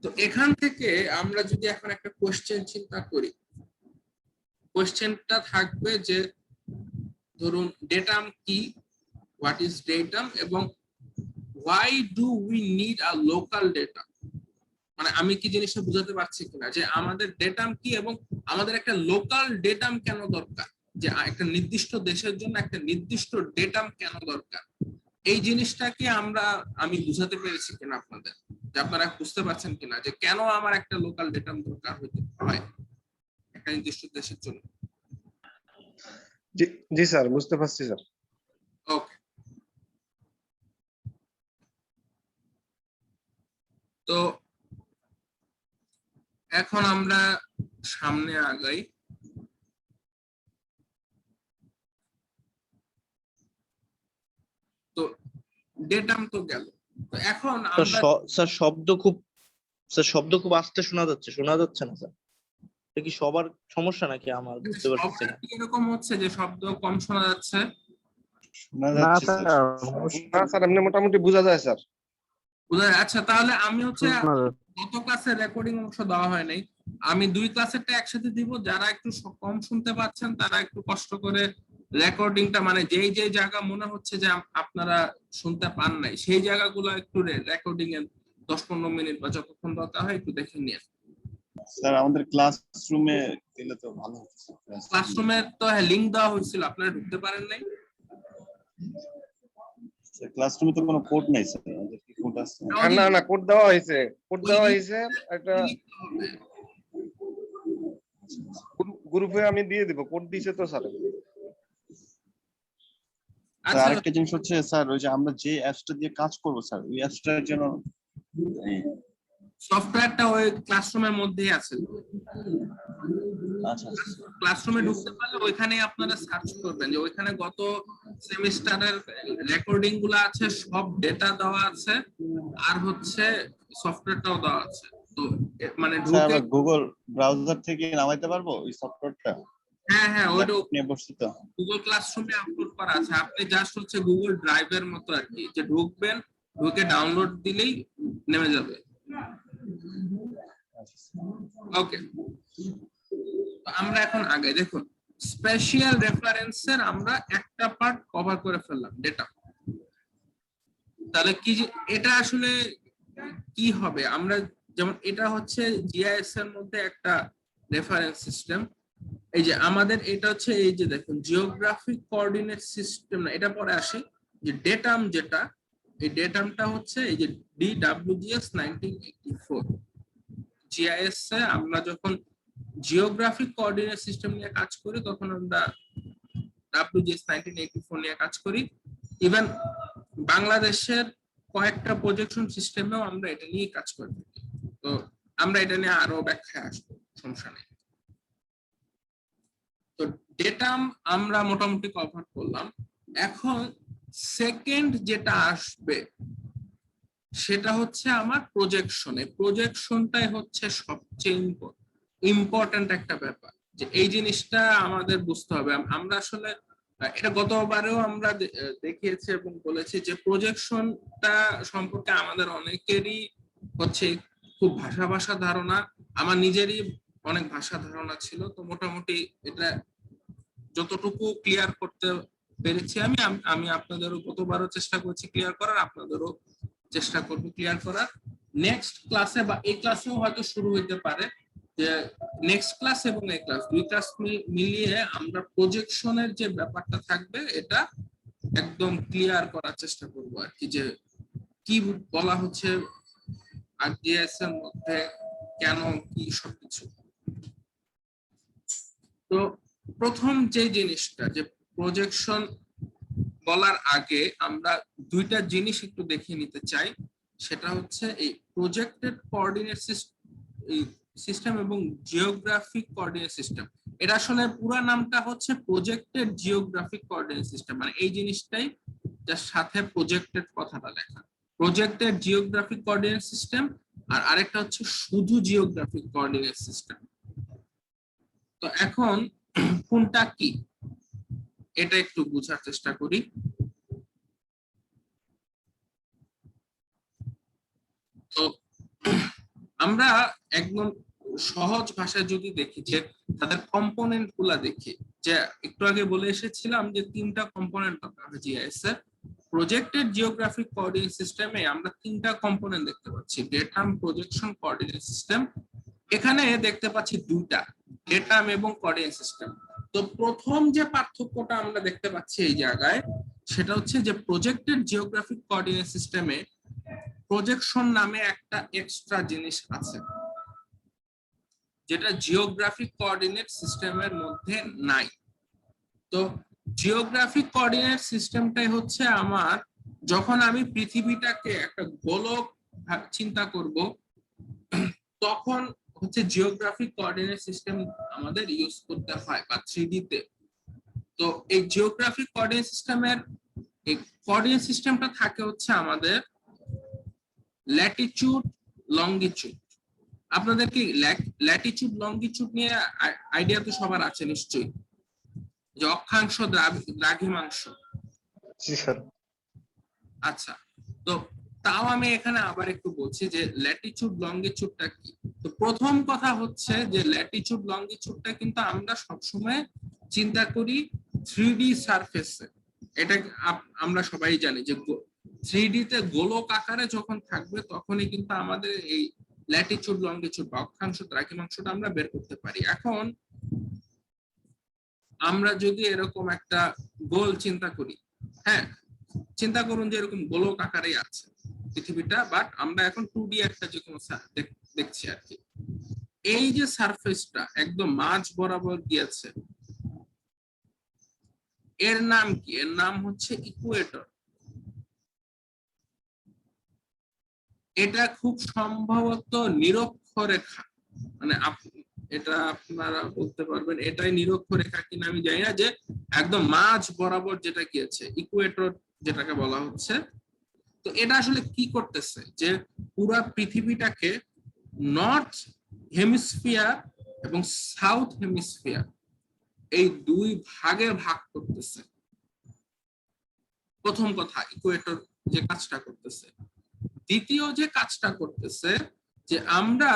S1: তো এখান থেকে আমরা যদি এখন একটা কোশ্চেন চিন্তা করি, কোশ্চেনটা থাকবে যে ধরুন ডেটাম কি, হোয়াট ইজ ডেটাম, এবং why do we need a local data, মানে আমি কি জিনিসটা বুঝাতে পারছি কিনা, যে আমাদের ডেটাম কি এবং আমাদের একটা লোকাল ডেটাম কেন দরকার, যে একটা নির্দিষ্ট দেশের জন্য একটা নির্দিষ্ট ডেটাম কেন দরকার, এই জিনিসটা কি আমি বুঝাতে পেরেছি কিনা আপনাদের, যে আপনারা বুঝতে পারছেন কিনা যে কেন আমার একটা লোকাল ডেটাম দরকার হইতে হয় একটা নির্দিষ্ট দেশের জন্য।
S2: জি জি স্যার, বুঝতে পারছি স্যার।
S1: ওকে, তো এখন আমরা সামনে আগাই। তো ডেটাম তো গেল, তো এখন আমরা
S4: স্যার শব্দ খুব আস্তে শোনা যাচ্ছে না স্যার। এটা কি সবার সমস্যা নাকি আমার বুঝতে পারতেছি
S1: সবার
S4: না।
S1: কি এরকম হচ্ছে যে শব্দ কম শোনা যাচ্ছে?
S2: শোনা
S4: না
S2: যাচ্ছে
S4: স্যার
S2: স্যার।
S5: না স্যার এমনি মোটামুটি বোঝা যায় স্যার।
S1: আচ্ছা, তাহলে আমি হচ্ছে
S4: শোনা যাচ্ছে।
S1: গত ক্লাসের রেকর্ডিং অংশ দেওয়া হয় নাই, আমি 2 ক্লাসেরটা একসাথে দিব। যারা একটু কম শুনতে পাচ্ছেন তারা একটু কষ্ট করে রেকর্ডিংটা, মানে যেই যেই জায়গা মনে হচ্ছে যে আপনারা শুনতে পান নাই সেই জায়গাগুলো একটু রেকর্ডিং এ 10-15 মিনিট বা যতক্ষণ দরকার হয় একটু দেখে নিয়ে।
S2: স্যার আমাদের ক্লাসরুমে দিলে তো ভালো হতো।
S1: ক্লাসরুমে তো লিংক দেওয়া হয়েছিল, আপনারা ঢুকতে পারেন নাই?
S2: ক্লাসরুমে তো কোনো কোড নাই স্যার, আমাদের কি কোড আছে?
S5: না না কোড দেওয়া হয়েছে, কোড দেওয়া হয়েছে একটা গ্রুপে আমি দিয়ে দিব, কোড দিয়েছে তো স্যার।
S2: স্যার
S1: আচ্ছা,
S2: আরেকটা জিনিস হচ্ছে স্যার, ওই যে আমরা যে অ্যাপসটা দিয়ে কাজ করব স্যার, ওই অ্যাপসটার জন্য
S1: সফটওয়্যারটা ওই ক্লাসরুমের মধ্যেই আছে।
S2: আচ্ছা
S1: ক্লাসরুমে ঢুকতে পারলে ওইখানে আপনারা সার্চ করবেন যে ওইখানে গত সেমিস্টারের রেকর্ডিং গুলো আছে, সব ডেটা দেওয়া আছে, আর হচ্ছে সফটওয়্যারটাও দেওয়া আছে। তো মানে
S2: স্যার
S1: ঢুকে,
S2: আমরা গুগল ব্রাউজার থেকে নামাইতে পারবো ওই সফটওয়্যারটা?
S1: হ্যাঁ ওইটা
S2: ল্যাপটপ নিয়ে বসছি তো।
S1: গুগল ক্লাসরুমে আপলোড করা আছে। আপনি জাস্ট হচ্ছে গুগল ড্রাইভের মতো আর কি, যে ঢুকবেন, ঢুকে ডাউনলোড দিলেই নেমে যাবে। ওকে, আমরা এখন আগে দেখুন, স্পেশাল রেফারেন্সের আমরা একটা পার্ট কভার করে ফেললাম, ডেটা। তাহলে কি এটা আসলে কি হবে? আমরা যেমন এটা হচ্ছে জিআইএস এর মধ্যে একটা রেফারেন্স সিস্টেম। এই যে আমাদের এটা হচ্ছে, এই যে দেখুন জিওগ্রাফিক কোঅর্ডিনেট সিস্টেম, না এটা পরে আসে, যে ডেটাম, যেটা এই ডেটামটা হচ্ছে এই যে DWGS 1984। জিআইএস এ আমরা যখন জিওগ্রাফিক কোঅর্ডিনেট সিস্টেম নিয়ে কাজ করি তখন আমরা WGS 1984 নিয়ে কাজ করি। ইভেন বাংলাদেশের কয়েকটা প্রজেকশন সিস্টেমেও আমরা এটা নিয়ে কাজ করে থাকি। তো আমরা এটা নিয়ে আরো ব্যাখ্যায় আসবো, সমস্যা নেই। তো ডেটাম আমরা মোটামুটি কভার করলাম। এখন সেকেন্ড যেটা আসবে সেটা হচ্ছে আমার প্রজেকশন। এই প্রজেকশনটাই হচ্ছে সবচেয়ে ইম্পর্টেন্ট একটা ব্যাপার, যে এই জিনিসটা আমাদের বুঝতে হবে। আমরা আসলে এটা গতবারেও আমরা দেখিয়েছি এবং বলেছি যে প্রজেকশনটা সম্পর্কে আমাদের অনেকেরই হচ্ছে খুব ভাষা ধারণা, আমার নিজেরই অনেক ভাষা ধারণা ছিল। তো মোটামুটি এটা যতটুকু ক্লিয়ার করতে পেরেছি আমি আপনাদেরও গতবারও চেষ্টা করছি ক্লিয়ার করার, আপনাদেরও চেষ্টা করব ক্লিয়ার করার। নেক্সট ক্লাসে বা এই ক্লাসেও হয়তো শুরু হইতে পারে যে নেক্সট ক্লাস এবং এই ক্লাস, 2 ক্লাস মিলিয়ে আমরা প্রজেকশনের যে ব্যাপারটা থাকবে এটা একদম ক্লিয়ার করার চেষ্টা করব আর কি, যে কি বলা হচ্ছে আরজিএস এর মধ্যে, কেন, কি, সবকিছু। তো প্রথম যে জিনিসটা, যে প্রজেকশন বলার আগে আমরা দুইটা জিনিস একটু দেখে নিতে চাই। সেটা হচ্ছে এই প্রজেক্টেড কোঅর্ডিনেট সিস্টেম এবং জিওগ্রাফিক কোঅর্ডিনেট সিস্টেম। এটা আসলে পুরো নামটা হচ্ছে প্রজেক্টেড জিওগ্রাফিক কোঅর্ডিনেট সিস্টেম, মানে এই জিনিসটাই যার সাথে প্রজেক্টেড কথাটা লেখা, প্রজেক্টেড জিওগ্রাফিক কোঅর্ডিনেট সিস্টেম। আর আরেকটা হচ্ছে শুধু জিওগ্রাফিক কোঅর্ডিনেট সিস্টেম। তো এখন কোনটা কি এটা একটু বোঝার চেষ্টা করি। তো আমরা একদম সহজ ভাষায় যদি দেখি, যে তাদের কম্পোনেন্ট গুলা দেখি, যে একটু আগে বলে এসেছিলাম যে 3টা কম্পোনেন্ট দরকার হয় জিআইএস এর। প্রজেক্টেড জিওগ্রাফিক কোঅর্ডিনেট সিস্টেমে আমরা 3টা কম্পোনেন্ট দেখতে পাচ্ছি, ডেটাম, প্রজেকশন, কোঅর্ডিনেট সিস্টেম। এখানে দেখতে পাচ্ছি 2টা, ডেটাম এবং কোঅর্ডিনেট সিস্টেম। তো প্রথম যে পার্থক্যটা আমরা দেখতে পাচ্ছি এই জায়গায়, সেটা হচ্ছে যে প্রজেক্টেড জিওগ্রাফিক কোঅর্ডিনেট সিস্টেমে প্রজেকশন নামে একটা এক্সট্রা জিনিস আছে, যেটা জিওগ্রাফিক কোঅর্ডিনেট সিস্টেমের মধ্যে নাই। তো জিওগ্রাফিক কোঅর্ডিনেট সিস্টেমটাই হচ্ছে আমার, যখন আমি পৃথিবীটাকে একটা গোলক চিন্তা করব তখন হচ্ছে জিওগ্রাফিক কোঅর্ডিনেট সিস্টেম আমাদের ইউজ করতে হয়, বা 3D তে। তো এই জিওগ্রাফিক কোঅর্ডিনেট সিস্টেমের এই কোঅর্ডিনেট সিস্টেমটা থাকে হচ্ছে আমাদের ল্যাটিটিউড, লঙ্গিটিউড আপনাদের কি ল্যাটিচিউড লঙ্গিচিউড নিয়ে আইডিয়া তো সবার আছে নিশ্চয়ই, যে অক্ষাংশ দ্রাঘিমাংশ।
S5: জি স্যার।
S1: আচ্ছা, তো তাও আমি এখানে আবার একটু বলছি যে ল্যাটিচিউড লঙ্গিচিউডটা কি। তো প্রথম কথা হচ্ছে যে ল্যাটিচিউড লঙ্গিচিউডটা কিন্তু আমরা সবসময় চিন্তা করি 3D সারফেসে। এটা আমরা সবাই জানি যে 3D তে গোলক আকারে যখন থাকবে তখনই কিন্তু আমাদের এই ল্যাটিচিউড লঙ্গিচিউড বা অক্ষাংশ দ্রাঘিমাংশটা আমরা বের করতে পারি। এখন আমরা যদি এরকম একটা গোল চিন্তা করি, হ্যাঁ চিন্তা করুন যে এরকম গোলক আকারে আছে পৃথিবীটা, বাট আমরা এখন 2D একটা যে কোনো দেখছি আর কি। এই যে সারফেসটা একদম মাঝ বরাবর গিয়েছে, এর নাম কি? এর নাম হচ্ছে ইকুয়েটর। এটা খুব সম্ভবত নিরক্ষরেখা, মানে এটা আপনারা বলতে পারবেন এটাই নিরক্ষরেখা কিনা আমি জানি না, যে একদম মাঝ বরাবর যেটা গিয়েছে ইকুয়েটর যেটাকে বলা হচ্ছে। তো এটা আসলে কি করতেছে, যে পুরো পৃথিবীটাকে নর্থ হেমিস্ফিয়ার এবং সাউথ হেমিস্ফিয়ার এই দুই ভাগে ভাগ করতেছে। প্রথম কথা ইকুয়েটর যে কাজটা করতেছে। দ্বিতীয় যে কাজটা করতেছে, যে আমরা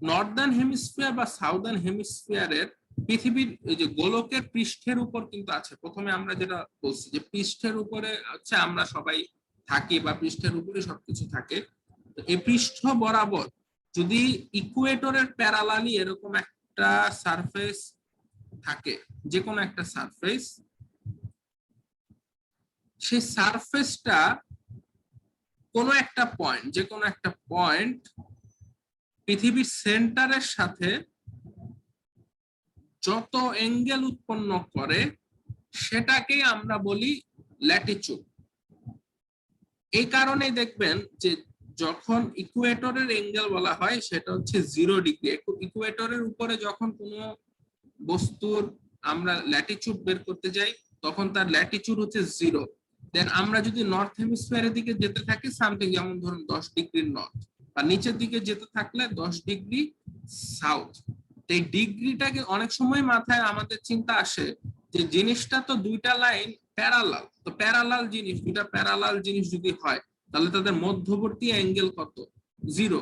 S1: নর্দার্ন হেমিস্ফিয়ার বা সাউদার্ন হেমিস্ফিয়ারের পৃথিবীর এই যে গোলকের পৃষ্ঠের উপর কিন্তু আছে। প্রথমে আমরা যেটা বলছি যে পৃষ্ঠের উপরে হচ্ছে আমরা সবাই থাকি বা পৃষ্ঠের উপরে সবকিছু থাকে। তো এই পৃষ্ঠ বরাবর যদি ইকুয়েটরের প্যারালালি এরকম একটা সারফেস থাকে, যে কোনো একটা সারফেস, সেই সারফেসটা কোনো একটা পয়েন্ট, যে কোনো একটা পয়েন্ট পৃথিবীর সেন্টারের সাথে যত অ্যাঙ্গেল উৎপন্ন করে সেটাকে আমরা বলি ল্যাটিচিউড। এই কারণে দেখবেন যে যখন ইকুয়েটরের অ্যাঙ্গেল বলা হয় সেটা হচ্ছে 0 ডিগ্রি। ইকুয়েটরের উপরে যখন কোনো বস্তুর আমরা ল্যাটিচিউড বের করতে যাই তখন তার ল্যাটিচিউড হচ্ছে 0। দেন আমরা যদি নর্থ হেমিস্ফিয়ারের দিকে যেতে থাকি সামথিং, যেমন ধরুন 10 ডিগ্রি নর্থ, বা নিচের দিকে যেতে থাকলে 10 ডিগ্রি সাউথ। এই ডিগ্রিটাকে অনেক সময় মাথায় আমাদের চিন্তা আসে যে জিনিসটা তো দুইটা লাইন প্যারালাল, তো প্যারালাল জিনিস, দুইটা প্যারালাল জিনিস যদি হয় তাহলে তাদের মধ্যবর্তী অ্যাঙ্গেল কত? 0,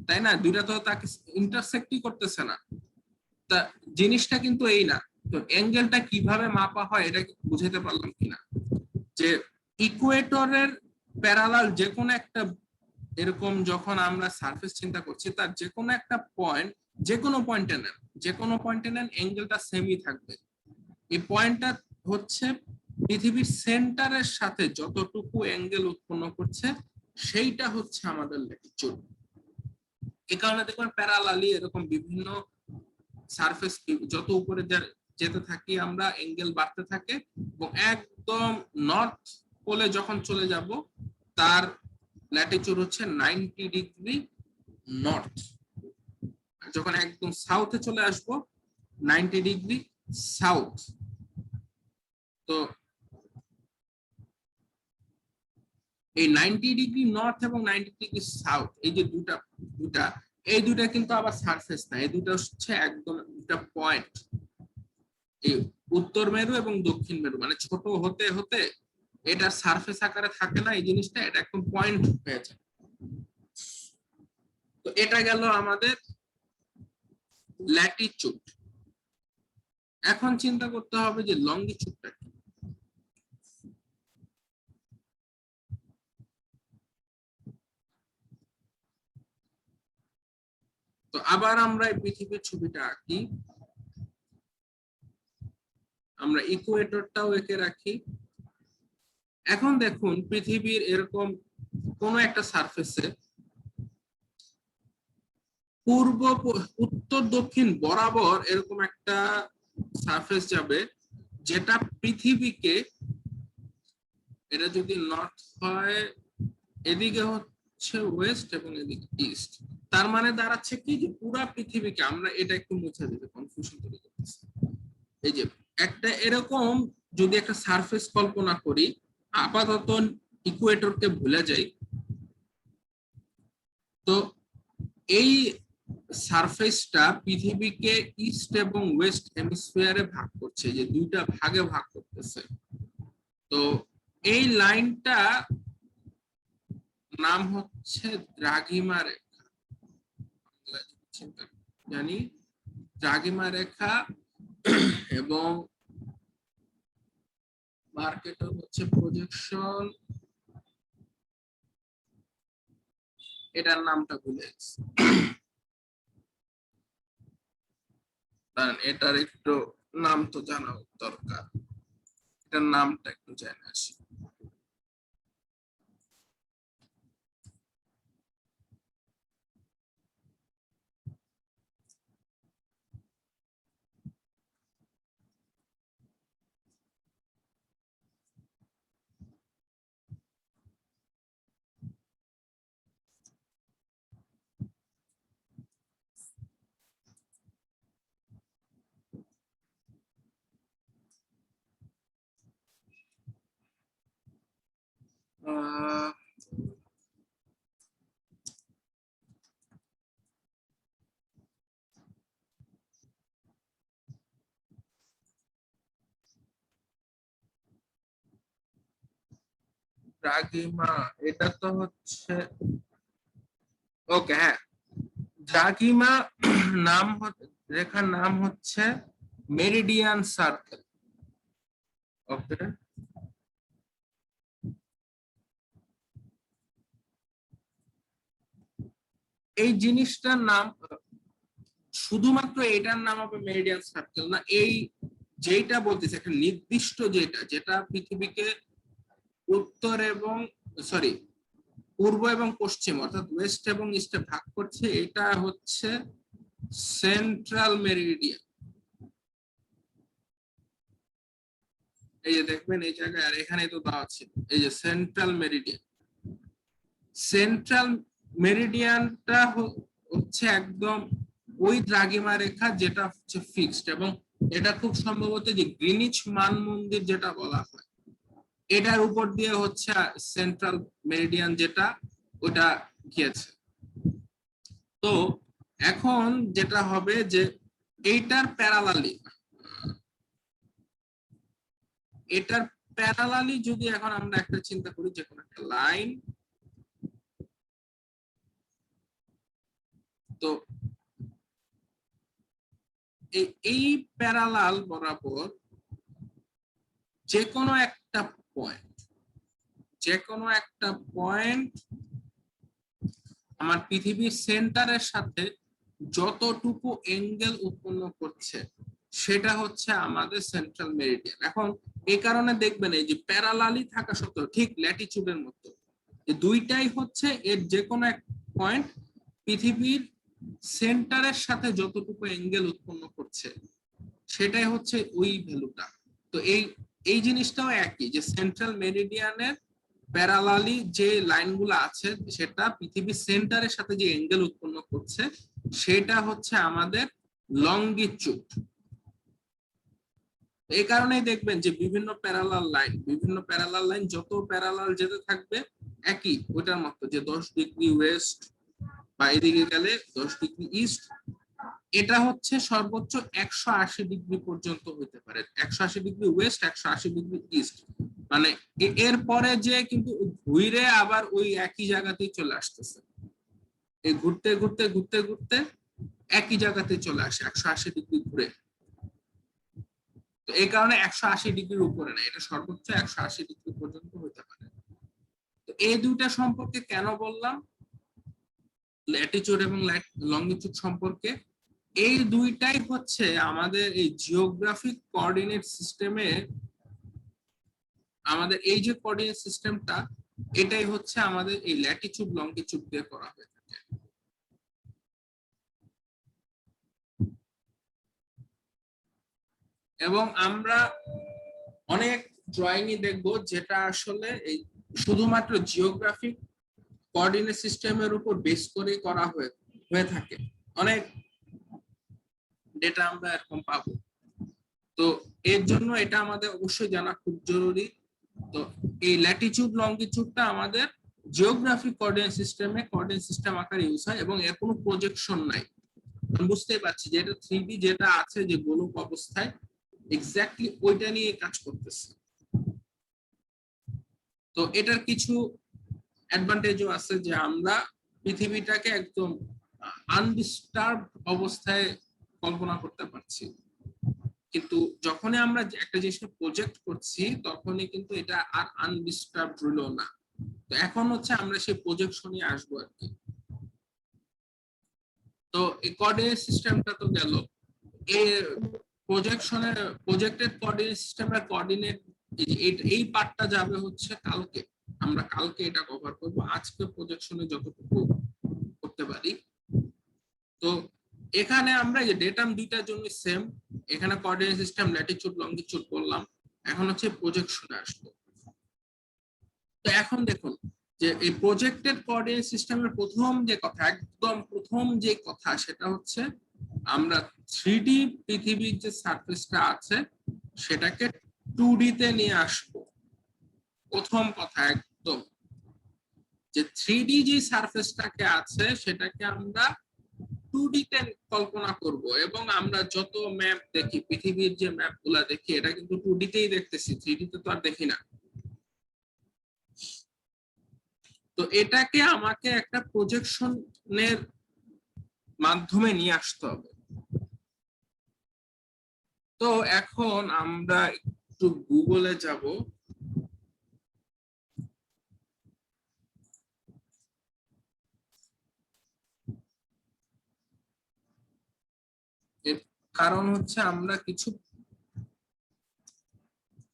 S1: তাই না? দুইটা তো তাকে ইন্টারসেক্টই করতেছে না। তা জিনিসটা কিন্তু এই না। তো অ্যাঙ্গেলটা কিভাবে মাপা হয় এটা বুঝাতে পারলাম কিনা? যে ইকুয়েটরের প্যারালাল যে কোনো একটা এরকম যখন আমরা সারফেস চিন্তা করছি, তার যে কোনো একটা পয়েন্ট, যে কোনো পয়েন্টে নেন অ্যাঙ্গেলটা সেমই থাকবে। এই পয়েন্টটা হচ্ছে পৃথিবীর সেন্টারের সাথে যতটুকু অ্যাঙ্গেল উৎপন্ন করছে সেইটা হচ্ছে আমাদের ল্যাটিচিউড। এই কারণে দেখবেন প্যারালালি এরকম বিভিন্ন সারফেস যত উপরে যেতে থাকি আমরা অ্যাঙ্গেল বাড়তে থাকে, এবং একদম নর্থ পোলে যখন চলে যাব তার ল্যাটিচিউড হচ্ছে 90 ডিগ্রি নর্থ। যখন একদম সাউথে চলে আসব 90 ডিগ্রি সাউথ। তো এই 90 ডিগ্রি নর্থ এবং 90 ডিগ্রি সাউথ এই যে দুটা কিন্তু আবার সারফেস না, এই দুটো হচ্ছে একদম দুটা পয়েন্ট। এই উত্তর মেরু এবং দক্ষিণ মেরু মানে ছোট হতে হতে এটা সারফেস আকারে থাকে না এই জিনিসটা, এটা একদম পয়েন্ট হয়ে যায়। তো এটা গেল আমাদের ল্যাটিচিউড। এখন চিন্তা করতে হবে যে লঙ্গিচিউডটা কি। তো আবার আমরা এই পৃথিবীর ছবিটা আঁকি, আমরা ইকুয়েটরটাও এঁকে রাখি। এখন দেখুন পৃথিবীর এরকম কোন একটা সারফেসে পূর্ব উত্তর দক্ষিণ বরাবর এরকম একটা সারফেস যাবে যেটা পৃথিবীকে, এটা যদি নর্থ হয় এদিকে হচ্ছে ওয়েস্ট এবং এদিকে ইস্ট, তার মানে দাঁড়াচ্ছে কি যে পুরো পৃথিবীকে, আমরা এটা একটু মুছে দিতে কনফিউশন তৈরি করতেছি। এই যে একটা এরকম যদি একটা সারফেস কল্পনা করি, আপাতত ইকুয়েটরকে ভুলে যাই, তো এই সারফেসটা পৃথিবীকে ইস্ট এবং ওয়েস্ট হেমিস্ফিয়ারে ভাগ করছে, যে দুইটা ভাগে ভাগ করতেছে। তো এই লাইনটা নাম হচ্ছে দ্রাঘিমা রেখা, জানি দ্রাঘিমা রেখা, এবং মার্কেটার হচ্ছে প্রজেকশন, এটার নামটা ভুলে গেছি, এটার একটু নাম তো জানা দরকার, এটার নামটা একটু জেনে আসি। আহ দ্রাঘিমা, এটা তো হচ্ছে, ওকে, হ্যাঁ, দ্রাঘিমা নাম রেখার নাম হচ্ছে মেরিডিয়ান সার্কেল। ওকে, এই জিনিসটার নাম শুধুমাত্র এটার নাম হবে মেরিডিয়ান সার্কেল না, এই যেটা বলতেছে একটা নির্দিষ্ট যেটা যেটা পৃথিবীকে উত্তর এবং সরি পূর্ব এবং পশ্চিম অর্থাৎ ওয়েস্ট এবং ইস্টে ভাগ করছে, এটা হচ্ছে সেন্ট্রাল মেরিডিয়ান। এই যে দেখবেন এই জায়গায়, আর এখানে তো দেওয়া ছিল, এই যে সেন্ট্রাল মেরিডিয়ান। সেন্ট্রাল মেরিডিয়ানটা হচ্ছে একদম ওই দ্রাঘিমা রেখা যেটা হচ্ছে ফিক্সড, এবং এটা খুব সম্ভবত যে গ্রিনিচ মান মন্দির যেটা বলা হয়, এটার উপর দিয়ে হচ্ছে সেন্ট্রাল মেরিডিয়ান যেটা ওটা গিয়েছে। তো এখন যেটা হবে যে এইটার প্যারালালি যদি এখন আমরা একটা চিন্তা করি, যে কোনো একটা লাইন, তো এই প্যারালাল বরাবর যে কোনো একটা পয়েন্ট আমার পৃথিবীর সেন্টারের সাথে যতটুকু অ্যাঙ্গেল উৎপন্ন করছে সেটা হচ্ছে আমাদের সেন্ট্রাল মেরিডিয়ান। এখন এই কারণে দেখবেন এই যে প্যারালালি থাকা সত্ত্বেও ঠিক ল্যাটিচিউডের মতো এই দুইটাই হচ্ছে এর যে কোনো এক পয়েন্ট পৃথিবীর সেন্টারের সাথে যতটুকু অ্যাঙ্গেল উৎপন্ন করছে সেটাই হচ্ছে ওই ভ্যালুটা। তো এই জিনিসটাও একই, যে সেন্ট্রাল মেরিডিয়ানের প্যারালালি যে লাইনগুলো আছে সেটা পৃথিবীর সেন্টারের সাথে যে অ্যাঙ্গেল উৎপন্ন করছে সেটা হচ্ছে আমাদের লঙ্গিটিউড। এই কারণেই দেখবেন যে বিভিন্ন প্যারালাল লাইন যত প্যারালাল যেতে থাকবে একই ওইটার মতো, যে 10 ডিগ্রি ওয়েস্ট বা এদিকে গেলে 10 ডিগ্রি ইস্ট, এটা হচ্ছে সর্বোচ্চ 180 ডিগ্রি পর্যন্ত হতে পারে, 180 ডিগ্রি ওয়েস্ট, 180 ডিগ্রি ইস্ট, মানে এর পরে যে কিন্তু ঘুরে আবার ওই একই জায়গাতেই চলে আসতেছে, এই ঘুরতে ঘুরতে ঘুরতে ঘুরতে একই জায়গাতে চলে আসে 180 ডিগ্রি ঘুরে। তো এই কারণে 180 ডিগ্রির উপরে না, এটা সর্বোচ্চ 180 ডিগ্রি পর্যন্ত হতে পারে। তো এই দুইটা সম্পর্কে কেন বললাম, ল্যাটিটিউড এবং লঙ্গিটিউড সম্পর্কে, এই দুইটাই হচ্ছে আমাদের এই জিওগ্রাফিক কোঅর্ডিনেট সিস্টেমে, আমাদের এই যে কোঅর্ডিনেট সিস্টেমটা এটাই হচ্ছে আমাদের এই ল্যাটিটিউড লঙ্গিটিউড দিয়ে করা হয়ে থাকে। এবং আমরা অনেক ড্রয়িংই দেখবো যেটা আসলে এই শুধুমাত্র জিওগ্রাফিক কোঅর্ডিনেট সিস্টেমের উপর বেস করে করা হয়ে থাকে, অনেক ডেটা আমরা এরকম পাবো। তো এর জন্য এটা আমাদের অবশ্যই জানা খুব জরুরি। তো এই ল্যাটিটিউড লঙ্গিটিউডটা আমাদের জিওগ্রাফিক কোঅর্ডিনেট সিস্টেমে কোঅর্ডিনেট সিস্টেম আকারে ইউজ হয় এবং এর কোনো প্রজেকশন নাই। আমি বুঝতেই পারছি যে এটা 3D যেটা আছে যে গোলক অবস্থায় এক্স্যাক্টলি ওইটা নিয়ে কাজ করতেছে। তো এটার কিছু অ্যাডভান্টেজও আছে যে আমরা পৃথিবীটাকে একদম আনডিস্টার্ব অবস্থায় কল্পনা করতে পারছি, কিন্তু যখনই আমরা একটা জিনিসকে প্রজেক্ট করছি তখনই কিন্তু এটা আর আনডিস্টার্ব রইলো না। তো এখন হচ্ছে আমরা সেই প্রজেকশনে আসবো আর কি। তো এই কোঅর্ডিনেট সিস্টেমটা তো গেল, এই প্রজেকশনের প্রজেক্টেড কোঅর্ডিনেট সিস্টেমের কোঅর্ডিনেট এই পার্টটা যাবে হচ্ছে কালকে, আমরা কালকে এটা কভার করব, আজকে প্রজেকশনে যতটুকু করতে পারি। তো এখানে আমরা এই ডেটাম দুইটার জন্য সেম, এখানে কোঅর্ডিনেট সিস্টেম ল্যাটিটিউড লঙ্গিটিউড বললাম, এখন হচ্ছে প্রজেকশনে আসবো। তো এখন দেখুন যে এই প্রজেক্টেড কোঅর্ডিনেট সিস্টেমের প্রথম যে কথা, একদম প্রথম যে কথা সেটা হচ্ছে আমরা 3D পৃথিবীর যে সারফেসটা আছে সেটাকে 2D তে নিয়ে আসবো। প্রথম কথা একদম যে 3D যে সারফেসটাকে আছে সেটাকে আমরা 2D তে কল্পনা করব, এবং আমরা যত ম্যাপ দেখি, পৃথিবীর যে ম্যাপগুলা দেখি, এটা কিন্তু 2D তেই দেখতেছি, 3D তে তো আর দেখি না। তো এটাকে আমাকে একটা প্রজেকশনের মাধ্যমে নিয়ে আসতে হবে। তো এখন আমরা একটু গুগলে যাব, এর কারণ হচ্ছে আমরা কিছু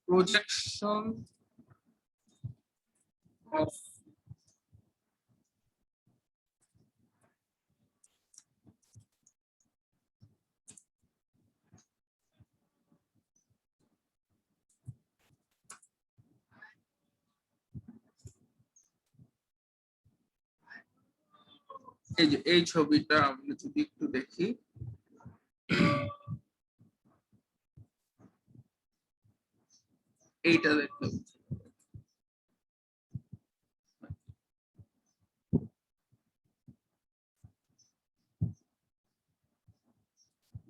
S1: প্রজেকশন অফ এই যে এই ছবিটা আমরা যদি একটু দেখি, এইটা দেখতে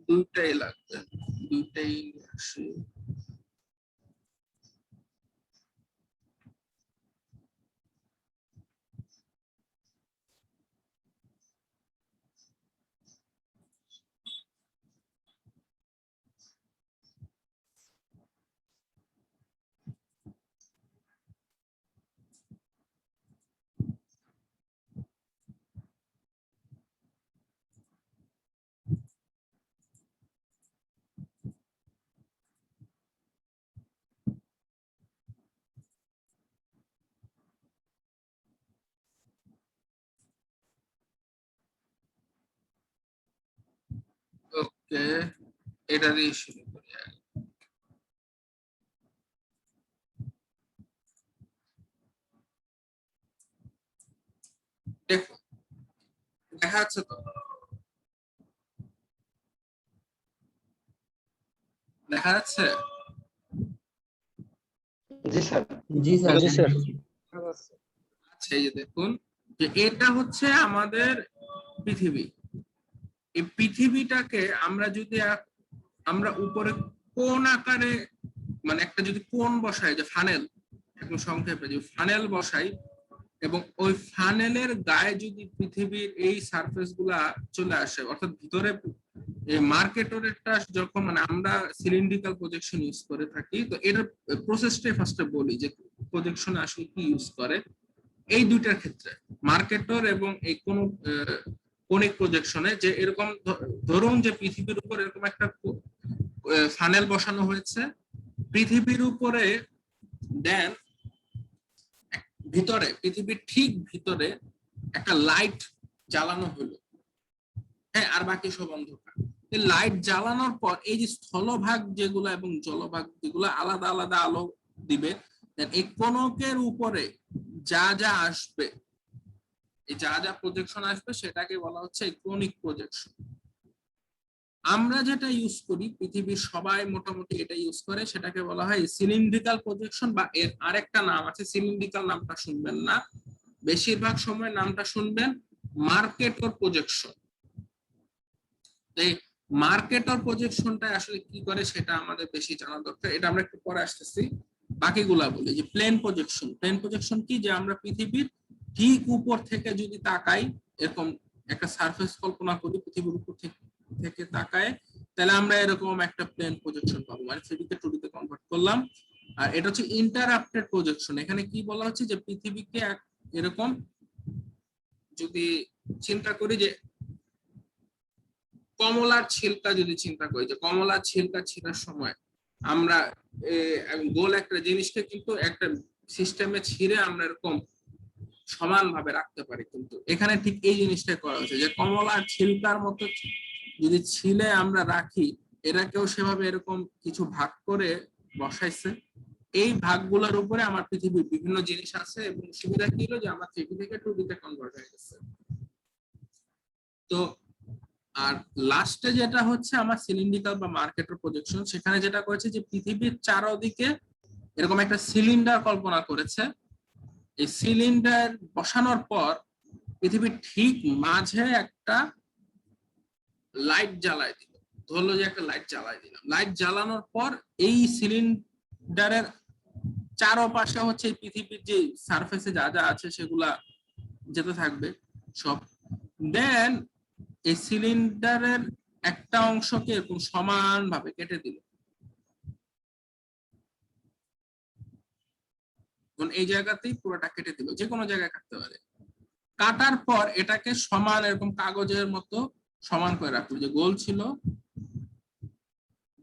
S1: দুইটাই লাগবে, দুইটাই আসে। ওকে, এটা দিয়ে শুরু করি। দেখুন দেখা যাচ্ছে তো, দেখা যাচ্ছে।
S5: জি স্যার।
S3: জি স্যার।
S4: জি স্যার।
S1: আচ্ছা এই যে দেখুন যে এটা হচ্ছে আমাদের পৃথিবী। এই পৃথিবীটাকে আমরা যদি আমরা উপরে কোন আকারে, মানে একটা যদি কোন বসাই, যে ফানেল, একদম সংক্ষেপে যে ফানেল বসাই, এবং ওই ফানেলের গায়ে যদি পৃথিবীর এই সারফেস গুলা চলে আসে, অর্থাৎ ভিতরে মার্কেটরটা যখন, মানে আমরা সিলিন্ড্রিক্যাল প্রজেকশন ইউজ করে থাকি, তো এটার প্রসেসটাই ফার্স্টে বলি যে প্রজেকশনে আসলে কি ইউজ করে। এই দুইটার ক্ষেত্রে মার্কেটর এবং এই কোন কোনিক প্রজেকশনে, যে এরকম ধরুন যে পৃথিবীর উপর এরকম একটা ফানেল বসানো হয়েছে, পৃথিবীর উপরে দেন ভিতরে, পৃথিবীর ঠিক ভিতরে একটা লাইট জ্বালানো হলো, হ্যাঁ, আর বাকি সব অন্ধকার। লাইট জ্বালানোর পর এই যে স্থলভাগ যেগুলো এবং জলভাগ যেগুলো আলাদা আলাদা আলো দিবে, এই কোনকের উপরে যা যা আসবে, এই যা যা প্রজেকশন আসবে সেটাকে বলা হচ্ছে কোনিক প্রজেকশন। আমরা যেটা ইউজ করি, পৃথিবীর সবাই মোটামুটি এটা ইউজ করে, সেটাকে বলা হয় সিলিন্ড্রিক্যাল প্রজেকশন, বা এর আরেকটা নাম আছে, সিলিন্ড্রিক্যাল নামটা শুনবেন না, বেশিরভাগ সময় নামটা শুনবেন মার্কেটর প্রজেকশন। এই মার্কেটর প্রজেকশনটা আসলে কি করে সেটা আমাদের বেশি জানা দরকার, এটা আমরা একটু পরে আসতেছি। বাকিগুলা বলি যে প্লেন প্রজেকশন। প্লেন প্রজেকশন কি, যে আমরা পৃথিবীর ঠিক উপর থেকে যদি তাকাই, এরকম একটা সারফেস কল্পনা করি পৃথিবীর উপর থেকে তাকায়, তাহলে আমরা এরকম একটা প্লেন প্রজেকশন পাবো, মানে 3D তে 2D তে কনভার্ট করলাম। আর এটা হচ্ছে ইন্টারাপ্টেড প্রজেকশন। এখানে কি বলা হচ্ছে যে পৃথিবীকে এরকম যদি চিন্তা করি, যে কমলার ছিলকা যদি চিন্তা করি, যে কমলার ছিলকা ছিঁড়ার সময় আমরা গোল একটা জিনিসকে কিন্তু একটা সিস্টেমে ছিঁড়ে আমরা এরকম সমানভাবে রাখতে পারি, কিন্তু এখানে ঠিক এই জিনিসটা করা হয়েছে যে কমলার ছিলকার মতো যদি ছিলে আমরা রাখি, এটাকেও সেভাবে এরকম কিছু ভাগ করে বসাইছে। এই ভাগগুলোর উপরে আমার পৃথিবীর বিভিন্ন জিনিস আছে, এবং সুবিধা কি হলো যে আমার 3D থেকে 2D তে কনভার্ট হয়ে গেছে। তো আর লাস্টে যেটা হচ্ছে আমার সিলিন্ড্রিক্যাল বা মার্কেটর প্রজেকশন, সেখানে যেটা করেছে যে পৃথিবীর চারদিকে এরকম একটা সিলিন্ডার কল্পনা করেছে। এই সিলিন্ডার বসানোর পর পৃথিবীর ঠিক মাঝে একটা লাইট জ্বালায় দিল, ধরলো যে একটা লাইট জ্বালায় দিলাম। লাইট জ্বালানোর পর এই সিলিন্ডারের চারপাশে হচ্ছে পৃথিবীর যে সারফেসে যা যা আছে সেগুলা যেতে থাকবে সব। দেন এই সিলিন্ডারের একটা অংশকে এরকম সমানভাবে কেটে দিল। এই জায়গাতেই পুরোটা কেটে দিল, যে কোনো জায়গায় কাটতে পারে। কাটার পর এটাকে সমান এরকম কাগজের মতো সমান করে রাখলো, যে গোল ছিল,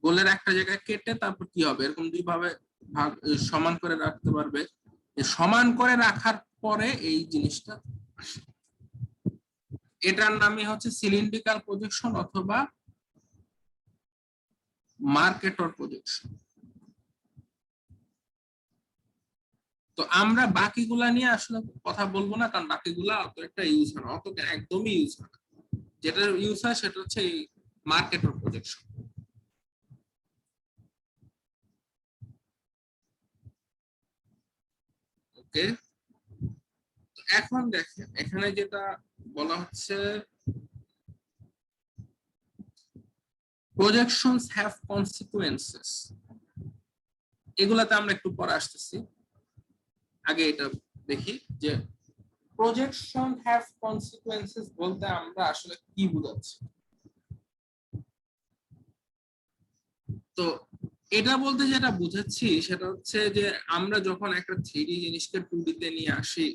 S1: গোলের একটা জায়গায় কেটে তারপর কি হবে, এরকম দুই ভাবে ভাগ সমান করে রাখতে পারবে। সমান করে রাখার পরে এই জিনিসটা আসে। এটার নামই হচ্ছে সিলিন্ড্রিক্যাল প্রজেকশন অথবা মার্কেটর প্রজেকশন। তো আমরা বাকিগুলা নিয়ে আসলে কথা বলবো না, কারণ বাকিগুলা অত একটা ইউজ হয় না, অত একদমই ইউজ হয় না। যেটা ইউজ হয় সেটা হচ্ছে এই মার্কেটর প্রজেকশন। ওকে, এখন দেখেন এখানে যেটা বলা হচ্ছে projections have consequences, এগুলাতে আমরা একটু পরে আসতেছি। আগে এটা দেখি যে projection have consequences বলতে আমরা আসলে কি বোঝাচ্ছি। তো এটা বলতে যেটা বুঝাচ্ছি সেটা হচ্ছে যে আমরা যখন একটা 3D জিনিসকে 2D তে নিয়ে আসি,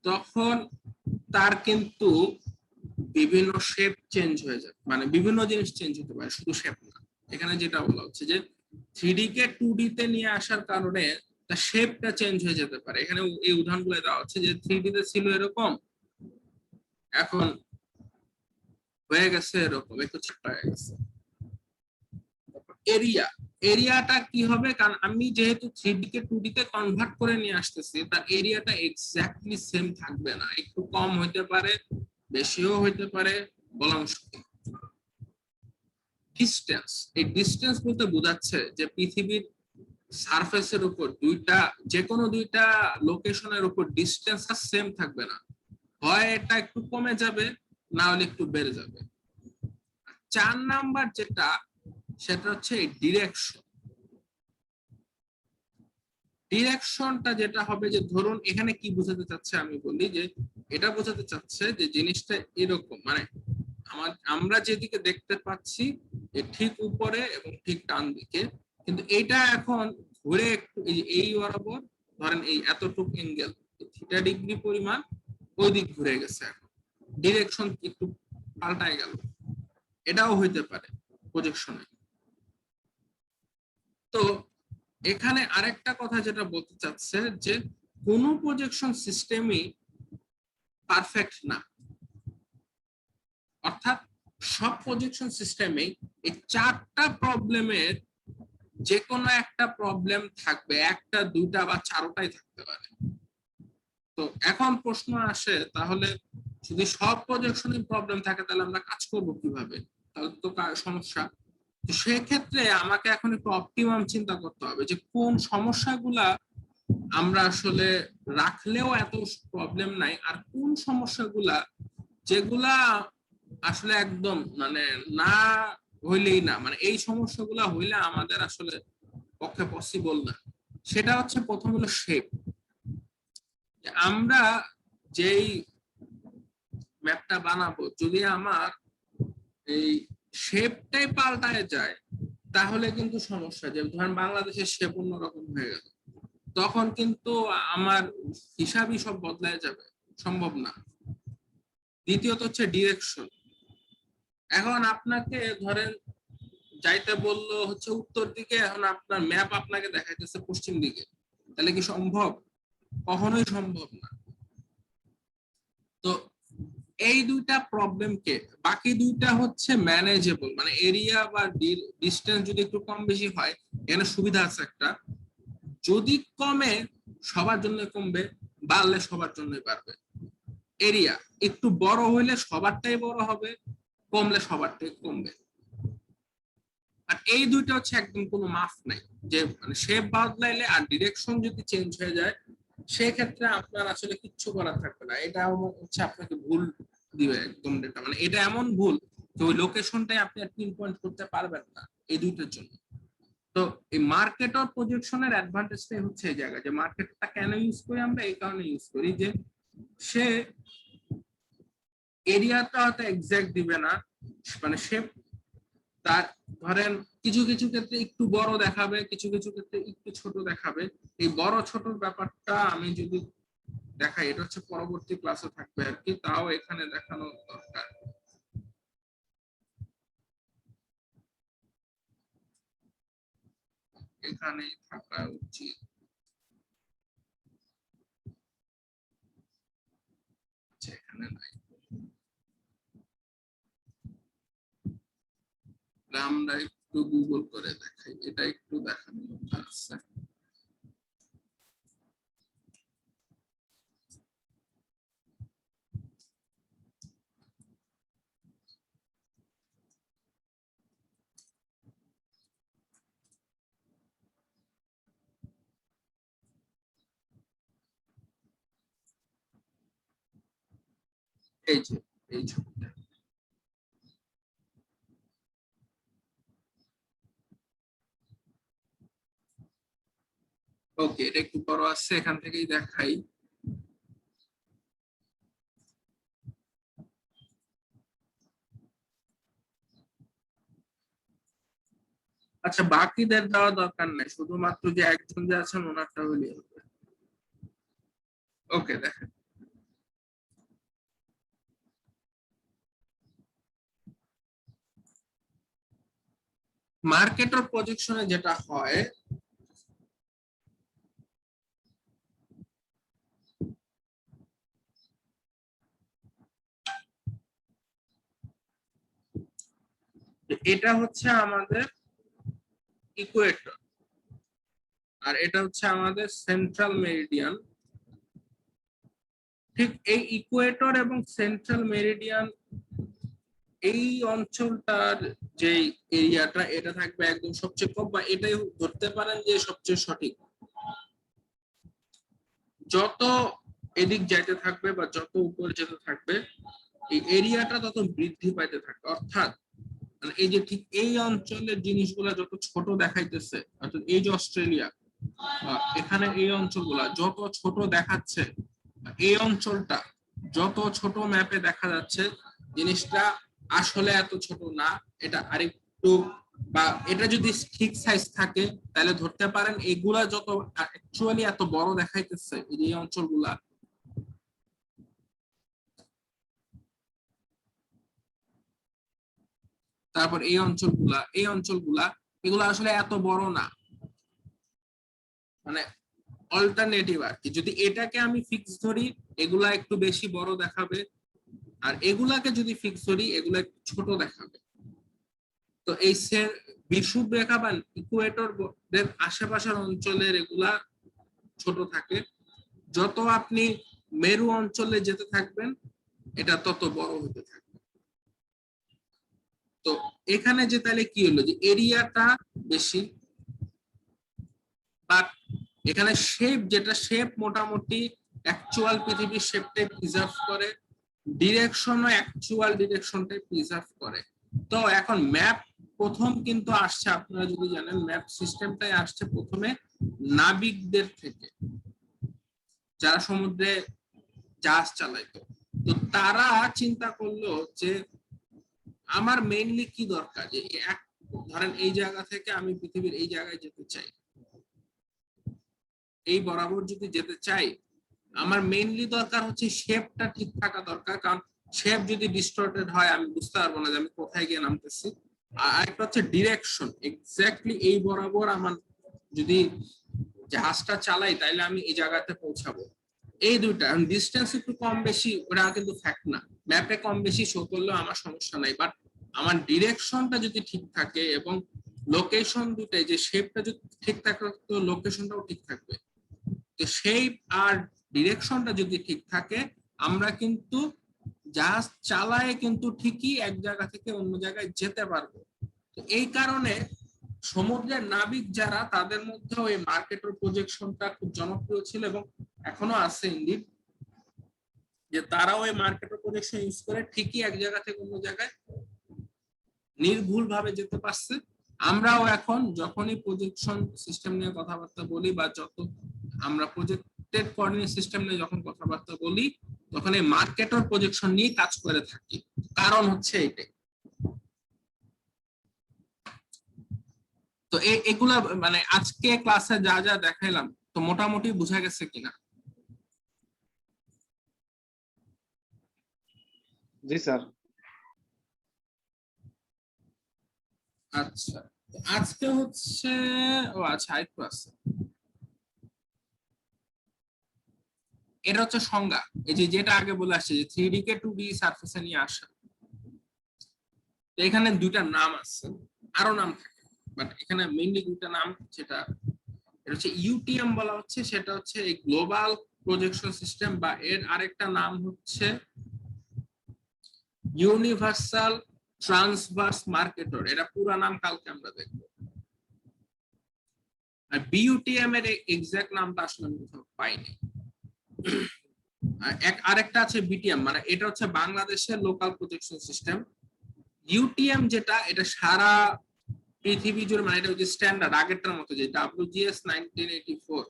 S1: তখন তার কিন্তু বিভিন্ন শেপ চেঞ্জ হয়ে যায়, মানে বিভিন্ন জিনিস চেঞ্জ হতে পারে, শুধু শেপ না। এখানে যেটা বলা হচ্ছে যে 3D কে 2D তে নিয়ে আসার কারণে তার শেপটা চেঞ্জ হয়ে যেতে পারে। এখানে এই উদাহরণগুলো দেওয়া হচ্ছে যে 3D তে ছিল এরকম, এখন হয়ে গেছে এরকম, একটু ছোট হয়ে গেছে। এরিয়াটা কি হবে, কারণ আমি যেহেতু 3D কে 2D তে কনভার্ট করে নিয়ে আসতেছি, তার এরিয়াটা এক্স্যাক্টলি সেম থাকবে না, একটু কম হইতে পারে, বেশিও হইতে পারে, বলা মুশকিল। ডিসটেন্স, এই ডিসটেন্স বলতে বোঝাচ্ছে যে পৃথিবীর সারফেসের উপর যে কোনো দুইটা লোকেশনের উপর ডিসটেন্স সেম থাকবে না, হয় এটা একটু কমে যাবে, না হলে একটু বেড়ে যাবে। 4 নাম্বার যেটা, সেটা হচ্ছে ডিরেকশন। ডিরেকশনটা যেটা হবে যে ধরুন এখানে কি বোঝাতে চাচ্ছে আমি বলি, যে এটা বোঝাতে চাচ্ছে যে জিনিসটা এরকম, মানে আমরা যেদিকে দেখতে পাচ্ছি ঠিক উপরে এবং ঠিক ডান দিকে, কিন্তু এটা এখন ঘুরে একটু এই বরাবর, ধরেন এই এতটুকু অ্যাঙ্গেল থিটা ডিগ্রি পরিমাণ ওই দিক ঘুরে গেছে, এখন ডিরেকশন একটু পাল্টায় গেল। এটাও হইতে পারে প্রজেকশনে। তো এখানে আরেকটা কথা যেটা বলতে চাচ্ছে যে কোন প্রজেকশন সিস্টেমই পারফেক্ট না, অর্থাৎ সব প্রজেকশন সিস্টেমে এই 4টা প্রবলেমের যে কোনো একটা প্রবলেম থাকবে, একটা দুইটা বা 4টাই থাকতে পারে। তো এখন প্রশ্ন আসে, তাহলে যদি সব প্রজেকশনে প্রবলেম থাকে তাহলে আমরা কাজ করব কিভাবে, তাহলে তো সমস্যা। সেক্ষেত্রে আমাকে এখন একটু অপটিমাম চিন্তা করতে হবে যে কোন সমস্যাগুলা আমরা আসলে রাখলেও এত প্রবলেম নাই। আর কোন সমস্যাগুলা যেগুলা আসলে একদম মানে না হইলেই না, মানে এই সমস্যাগুলা হইলে আমাদের আসলে পক্ষে পসিবল না, সেটা হচ্ছে প্রথম হলো শেপ। আমরা যেই ম্যাপটা বানাবো যদি আমার এই শেপটাই পাল্টায় যায় তাহলে কিন্তু সমস্যা। যে ধরেন বাংলাদেশের শেপ অন্যরকম হয়ে গেল, তখন কিন্তু আমার হিসাবই সব বদলায় যাবে, সম্ভব না। দ্বিতীয়ত হচ্ছে ডিরেকশন। এখন আপনাকে ধরেন যাইতে বললো হচ্ছে উত্তর দিকে, এখন আপনার ম্যাপ আপনাকে দেখাইতেছে পশ্চিম দিকে, তাহলে কি সম্ভব? কখনোই সম্ভব না। তো এই দুইটা প্রবলেম কে, বাকি দুইটা হচ্ছে ম্যানেজেবল, মানে এরিয়া বা ডিস্টেন্স যদি একটু কম বেশি হয় এখানে সুবিধা আছে একটা, যদি কমে সবার জন্য কমবে, বাড়লে সবার জন্যই বাড়বে। এরিয়া একটু বড় হইলে সবারটাই বড় হবে, কমলে সবারটাই কমবে। আর এই দুইটা হচ্ছে একদম কোনো মাফ নাই, যে মানে শেপ বদলাইলে আর ডিরেকশন যদি চেঞ্জ হয়ে যায় সেক্ষেত্রে আপনার আসলে কিচ্ছু করার থাকবে না। এটা হচ্ছে আপনাকে ভুল দিবে একদম ডেটা, মানে এটা এমন ভুল যে ওই লোকেশনটাই আপনি আর পিন পয়েন্ট করতে পারবেন না এই দুইটার জন্য। তো এই মার্কেট অর প্রজেকশনের অ্যাডভান্টেজটাই হচ্ছে এই জায়গায়, যে মার্কেটটা কেন ইউজ করি আমরা, এই কারণে ইউজ করি যে সে এরিয়াটা হয়তো এক্সাক্ট দিবে না, মানে সে তার ধরেন কিছু কিছু ক্ষেত্রে একটু বড় দেখাবে, কিছু কিছু ক্ষেত্রে একটু ছোট দেখাবে। এই বড় ছোটর ব্যাপারটা আমি যদি দেখাই, এটা হচ্ছে পরবর্তী ক্লাসে থাকবে আর কি, তাও এখানে দেখানো দরকার। এখানেই থাকা উচিত। আচ্ছা, এখানে নাই। আমরা একটু গুগল করে দেখাই, এটা একটু দেখানোর দরকার আছে। এই যে এই ছবিটা, ওকে, এটা একটু বড় আছে, এখান থেকেই দেখাই। আচ্ছা, বাকিদের দেওয়া দরকার নাই, শুধুমাত্র যে একজন যে আছেন ওনারটা হলেই হবে। ওকে, দেখেন মার্কেটের প্রজেকশনে যেটা হয়, এটা হচ্ছে আমাদের ইকুয়েটর, আর এটা হচ্ছে আমাদের সেন্ট্রাল মেরিডিয়ান। ঠিক এই ইকুয়েটর এবং সেন্ট্রাল মেরিডিয়ান এই অঞ্চলটার যে এরিয়াটা, এটা থাকবে একদম সবচেয়ে কম, বা এটাই ধরতে পারেন যে সবচেয়ে সঠিক। যত এদিক যাইতে থাকবে বা যত উপরে যেতে থাকবে এই এরিয়াটা তত বৃদ্ধি পাইতে থাকবে। অর্থাৎ মানে এই যে ঠিক এই অঞ্চলের জিনিসগুলা যত ছোট দেখাইতেছে, অর্থাৎ এই যে অস্ট্রেলিয়া, এখানে এই অঞ্চলগুলা যত ছোট দেখাচ্ছে, এই অঞ্চলটা যত ছোট ম্যাপে দেখা যাচ্ছে, জিনিসটা আসলে এত ছোট না, এটা আরেকটু, বা এটা যদি ঠিক সাইজ থাকে তাহলে ধরতে পারেন এগুলা যত অ্যাকচুয়ালি এত বড় দেখাইতেছে এই অঞ্চলগুলা, তারপর এই অঞ্চলগুলা এগুলো আসলে এত বড় না, মানে অল্টারনেটিভ আর কি। যদি এটাকে আমি ফিক্স ধরি এগুলা একটু বেশি বড় দেখাবে, আর এগুলাকে যদি ফিক্স ধরি এগুলা একটু ছোট দেখাবে। তো এই বিষুব রেখা বা ইকুয়েটর আশেপাশের অঞ্চলের এগুলা ছোট থাকে, যত আপনি মেরু অঞ্চলে যেতে থাকবেন এটা তত বড় হতে থাকবে। তো এখানে যে তাহলে কি হলো, যে এরিয়াটা বেশি, বাট এখানে শেপ, যেটা শেপ মোটামুটি অ্যাকচুয়াল পৃথিবীর শেপটাই প্রিজার্ভ করে, ডিরেকশনও অ্যাকচুয়াল ডিরেকশনটাই প্রিজার্ভ করে। তো এখন ম্যাপ প্রথম কিন্তু আসছে, আপনারা যদি জানেন ম্যাপ সিস্টেমটাই আসছে প্রথমে নাবিকদের থেকে, যারা সমুদ্রে জাহাজ চালাইতো। তো তারা চিন্তা করলো যে আমার মেইনলি কি দরকার, যে এক ধরেন এই জায়গা থেকে আমি পৃথিবীর এই জায়গায় যেতে চাই, এই বরাবর যদি যেতে চাই, আমার মেইনলি দরকার হচ্ছে শেপটা ঠিক থাকা দরকার, কারণ শেপ যদি ডিস্টর্টেড হয় আমি বুঝতে পারবো না যে আমি কোথায় গিয়ে নামতেছি। আর একটা হচ্ছে ডিরেকশন, এক্স্যাক্টলি এই বরাবর আমার যদি জাহাজটা চালাই তাইলে আমি এই জায়গাতে পৌঁছাবো। এই দুইটা ডিস্টেন্স একটু কম বেশি ওটা কিন্তু ফ্যাক্ট না, ম্যাপে কম বেশি শো করলেও আমার সমস্যা নাই, বাট আমার ডিরেকশনটা যদি ঠিক থাকে এবং লোকেশন দুটাই, যে শেপটা যদি ঠিক থাকে তো লোকেশনটাও ঠিক থাকবে। তো শেপ আর ডিরেকশনটা যদি ঠিক থাকে আমরা কিন্তু জাহাজ চালায় কিন্তু ঠিকই এক জায়গা থেকে অন্য জায়গায় যেতে পারবো। তো এই কারণে সমুদ্রের নাবিক যারা, তাদের মধ্যে ওই মার্কেটের প্রজেকশনটা খুব জনপ্রিয় ছিল এবং এখনো আছে ইনডিড, যে তারাও ওই মার্কেটের প্রজেকশন ইউজ করে ঠিকই এক জায়গা থেকে অন্য জায়গায় নির্ভুল ভাবে যেতে পারছে। আমরাও এখন যখনই প্রজেকশন সিস্টেম নিয়ে কথাবার্তা বলি বা যত আমরা প্রজেক্টেড কোঅর্ডিনেট সিস্টেম নিয়ে যখন কথাবার্তা বলি তখন এই মার্কেটের প্রজেকশন নিয়ে কাজ করে থাকি, কারণ হচ্ছে এটাই। তো এগুলা মানে আজকে ক্লাসে যা যা দেখাইলাম তো মোটামুটি বোঝা গেছে কিনা?
S5: জি স্যার।
S1: আচ্ছা, আজকে হচ্ছে ও আচ্ছা আরেকটু আছে, এটা হচ্ছে সংজ্ঞা। এই যে যেটা আগে বলে আসছে যে 3D কে 2D সারফেসে নিয়ে আসা, তো এখানে দুইটা নাম আছে, আরো নাম থাকে বাট এখানে মেইনলি দুইটা নাম, যেটা এটা হচ্ছে ইউটিএম বলা হচ্ছে, সেটা হচ্ছে এই গ্লোবাল প্রজেকশন সিস্টেম, বা এর আরেকটা নাম হচ্ছে ইউনিভার্সাল ট্রান্সভার্স মার্কেটর, এটা পুরো নাম কালকে আমরা দেখবো। আর বিইউটিএম এর এক্সাক্ট নামটা আসলে আমি কোথাও পাইনি। আরেকটা আছে বিটিএম, মানে এটা হচ্ছে বাংলাদেশের লোকাল প্রজেকশন সিস্টেম। ইউটিএম যেটা, এটা সারা পৃথিবী জুড়ে, মানে এটা হচ্ছে স্ট্যান্ডার্ড আগেরটার মতো, যে WGS 1984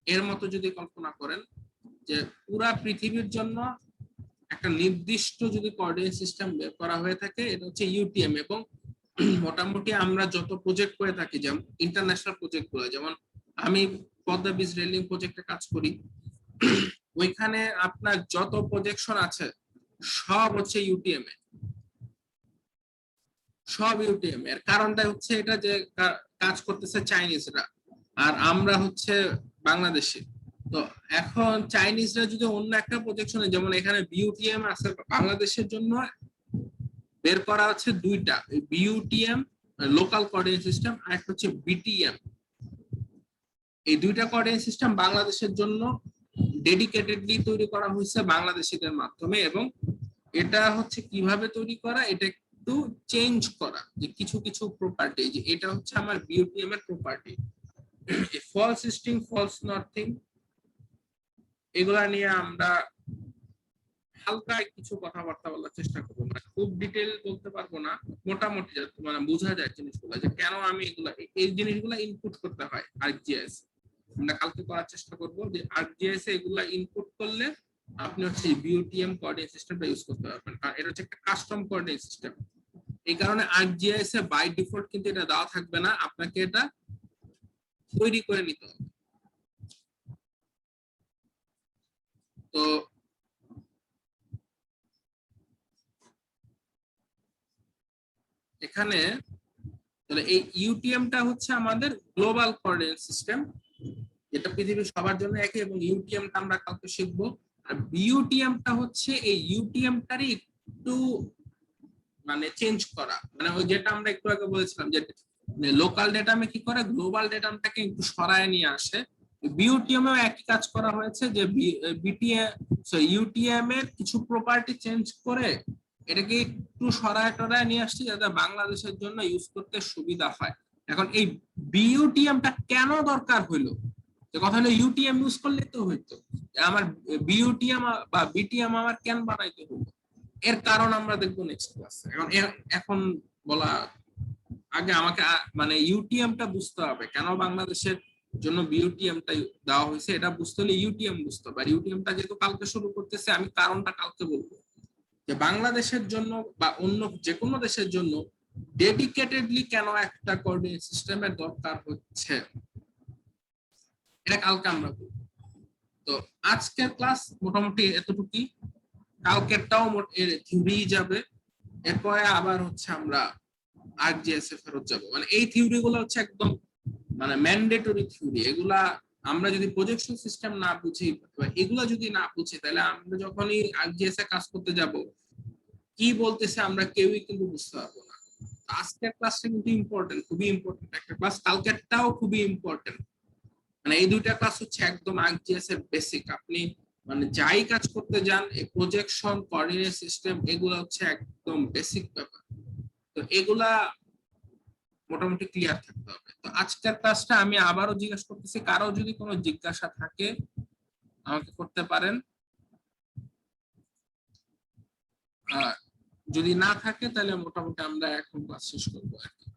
S1: এর মতো যদি কল্পনা করেন যে পুরা পৃথিবীর জন্য একটা নির্দিষ্ট যদি কোঅর্ডিনেট সিস্টেম বের করা হয়ে থাকে, এটা হচ্ছে ইউটিএম। এবং মোটামুটি আমরা যত প্রজেক্ট করে থাকি, যেমন ইন্টারন্যাশনাল প্রজেক্ট গুলো, যেমন আমি পদ্মা ব্রিজ রেলিং প্রজেক্টে কাজ করি, ওইখানে আপনার যত প্রজেকশন আছে সব হচ্ছে ইউটিএম এ, সব ইউটিএম এর। কারণটা হচ্ছে এটা যে কাজ করতেছে চাইনিজরা আর আমরা হচ্ছে বাংলাদেশে। তো এখন চাইনিজরা যদি অন্য একটা প্রজেকশনে, যেমন এখানে বিইউটিএম আছে বাংলাদেশের জন্য বের করা হচ্ছে দুইটা, বিইউটিএম লোকাল কোঅর্ডিনেট সিস্টেম আর একটা হচ্ছে বিটিএম। এই দুইটা কোঅর্ডিনেট সিস্টেম বাংলাদেশের জন্য ডেডিকেটেডলি তৈরি করা হয়েছে বাংলাদেশিদের মাধ্যমে, এবং এটা হচ্ছে কিভাবে তৈরি করা, এটা একটু চেঞ্জ করা, যে কিছু কিছু প্রপার্টি, যে এটা হচ্ছে আমার বিইউটিএম এর property, false string, false northing, এগুলা নিয়ে আমরা হালকা কিছু কথাবার্তা বলার চেষ্টা করবো, মানে খুব ডিটেল বলতে পারবো না, মোটামুটি যাতে মানে বোঝা যায় জিনিসগুলো, যে কেন আমি এগুলা এই জিনিসগুলা ইনপুট করতে হয় আর্কজিএস। আমরা কালকে করার চেষ্টা করবো যে আর্কজিএস এ এগুলা ইনপুট করলে আপনি হচ্ছে বিইউটিএম কোঅর্ডিনেট সিস্টেমটা ইউজ করতে পারবেন, কারণ এটা হচ্ছে একটা কাস্টম কোঅর্ডিনেট সিস্টেম। এই কারণে আর্কজিএস এ বাই ডিফল্ট কিন্তু এটা দেওয়া থাকবে না, আপনাকে এটা তৈরি করে নিতে হবে। তো এখানে তাহলে এই ইউটিএমটা হচ্ছে আমাদের গ্লোবাল কোঅর্ডিনেট সিস্টেম, যেটা পৃথিবীর সবার জন্য একই, এবং ইউটিএমটা আমরা কালকে শিখবো। আর বিইউটিএমটা হচ্ছে এই ইউটিএমটারই একটু মানে চেঞ্জ করা, মানে ওই যেটা আমরা একটু আগে বলেছিলাম যে লোকাল ডেটামে কি করে গ্লোবাল ডেটাটাকে একটু সরায় নিয়ে আসে। বিইউটিএম এও একই কাজ করা হয়েছে, যে ইউটিএম এর কিছু প্রপার্টি চেঞ্জ করে এটাকে একটু সরায় টরায় নিয়ে আসছে যাতে বাংলাদেশের জন্য ইউজ করতে সুবিধা হয়। এখন এই বিইউটিএমটা কেন দরকার হইলো, যে কথা হলো ইউটিএম ইউজ করলে তো হইতো, আমার বিইউটিএম বা বিটিএম আমার কেন বানাইতে হলো, এর কারণ আমরা দেখবো নেক্সট ক্লাসে। এখন বলা আগে আমাকে মানে ইউটিএমটা বুঝতে হবে, কেন বাংলাদেশের জন্য বিইউটিএমটা দেওয়া হয়েছে এটা বুঝতে হলে ইউটিএম বুঝতে হবে। আর ইউটিএমটা যেহেতু কালকে শুরু করতেছে, আমি কারণটা কালকে বলবো, যে বাংলাদেশের জন্য বা অন্য যে কোনো দেশের জন্য ডেডিকেটেডলি কেন একটা কোঅর্ডিনেট সিস্টেমের দরকার হচ্ছে, এটা কালকে আমরা বলবো। তো আজকের ক্লাস মোটামুটি এতটুকুই, কালকেরটাও এর থিওরি যাবে, এরপরে আবার হচ্ছে আমরা আরজিএস এ ফেরত যাব। মানে এই থিওরি গুলো হচ্ছে একদম মানে ম্যান্ডেটরি থিওরি, এগুলা আমরা যদি প্রজেকশন সিস্টেম না বুঝি, এগুলা যদি না বুঝি, তাহলে আমরা যখনই আরজিএস এ কাজ করতে যাব কি বলতেছে আমরা কেউই কিন্তু বুঝতে পারবো না। আজকের ক্লাসটা কিন্তু ইম্পর্টেন্ট, খুবই ইম্পর্টেন্ট একটা ক্লাস, কালকেরটাও খুবই ইম্পর্টেন্ট। মানে এই দুইটা ক্লাস হচ্ছে একদম আরজিএস এর বেসিক। আপনি মানে যাই কাজ করতে যান, এই প্রজেকশন, কোঅর্ডিনেট সিস্টেম, এগুলা হচ্ছে একদম বেসিক ব্যাপার। তো এগুলা মোটামুটি ক্লিয়ার থাকতে হবে। তো আজকের ক্লাসটা আমি আবারও জিজ্ঞেস করতেছি, কারো যদি কোনো জিজ্ঞাসা থাকে আমাকে করতে পারেন, আর যদি না থাকে তাহলে মোটামুটি আমরা এখন ক্লাস শেষ করবো আর কি।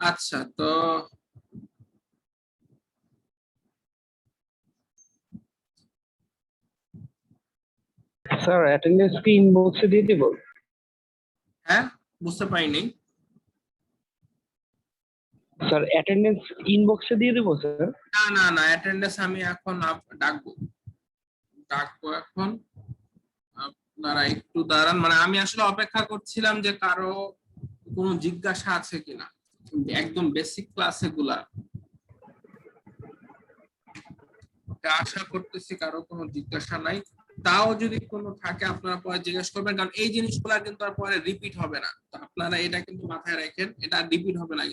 S1: আচ্ছা, তো
S6: স্যার অ্যাটেন্ডেন্স কি ইনবক্সে দিয়ে দিব?
S1: হ্যাঁ, বুঝতে পারিনি।
S6: স্যার অ্যাটেন্ডেন্স ইনবক্সে দিয়ে দিব স্যার?
S1: না না না, অ্যাটেন্ডেন্স আমি এখন ডাকবো এখন। আপনারা একটু দাঁড়ান, মানে আমি আসলে অপেক্ষা করছিলাম যে কারো কোনো জিজ্ঞাসা আছে কিনা, একদম বেসিক ক্লাস এগুলা, আশা করতেছি কারো কোনো জিজ্ঞাসা নাই। তাও যদি কোনো থাকে আপনারা পরে জিজ্ঞেস করবেন, কারণ এই জিনিসগুলা কিন্তু আর পরে রিপিট হবে না। তো আপনারা এটা কিন্তু মাথায় রাখেন, এটা রিপিট হবে না।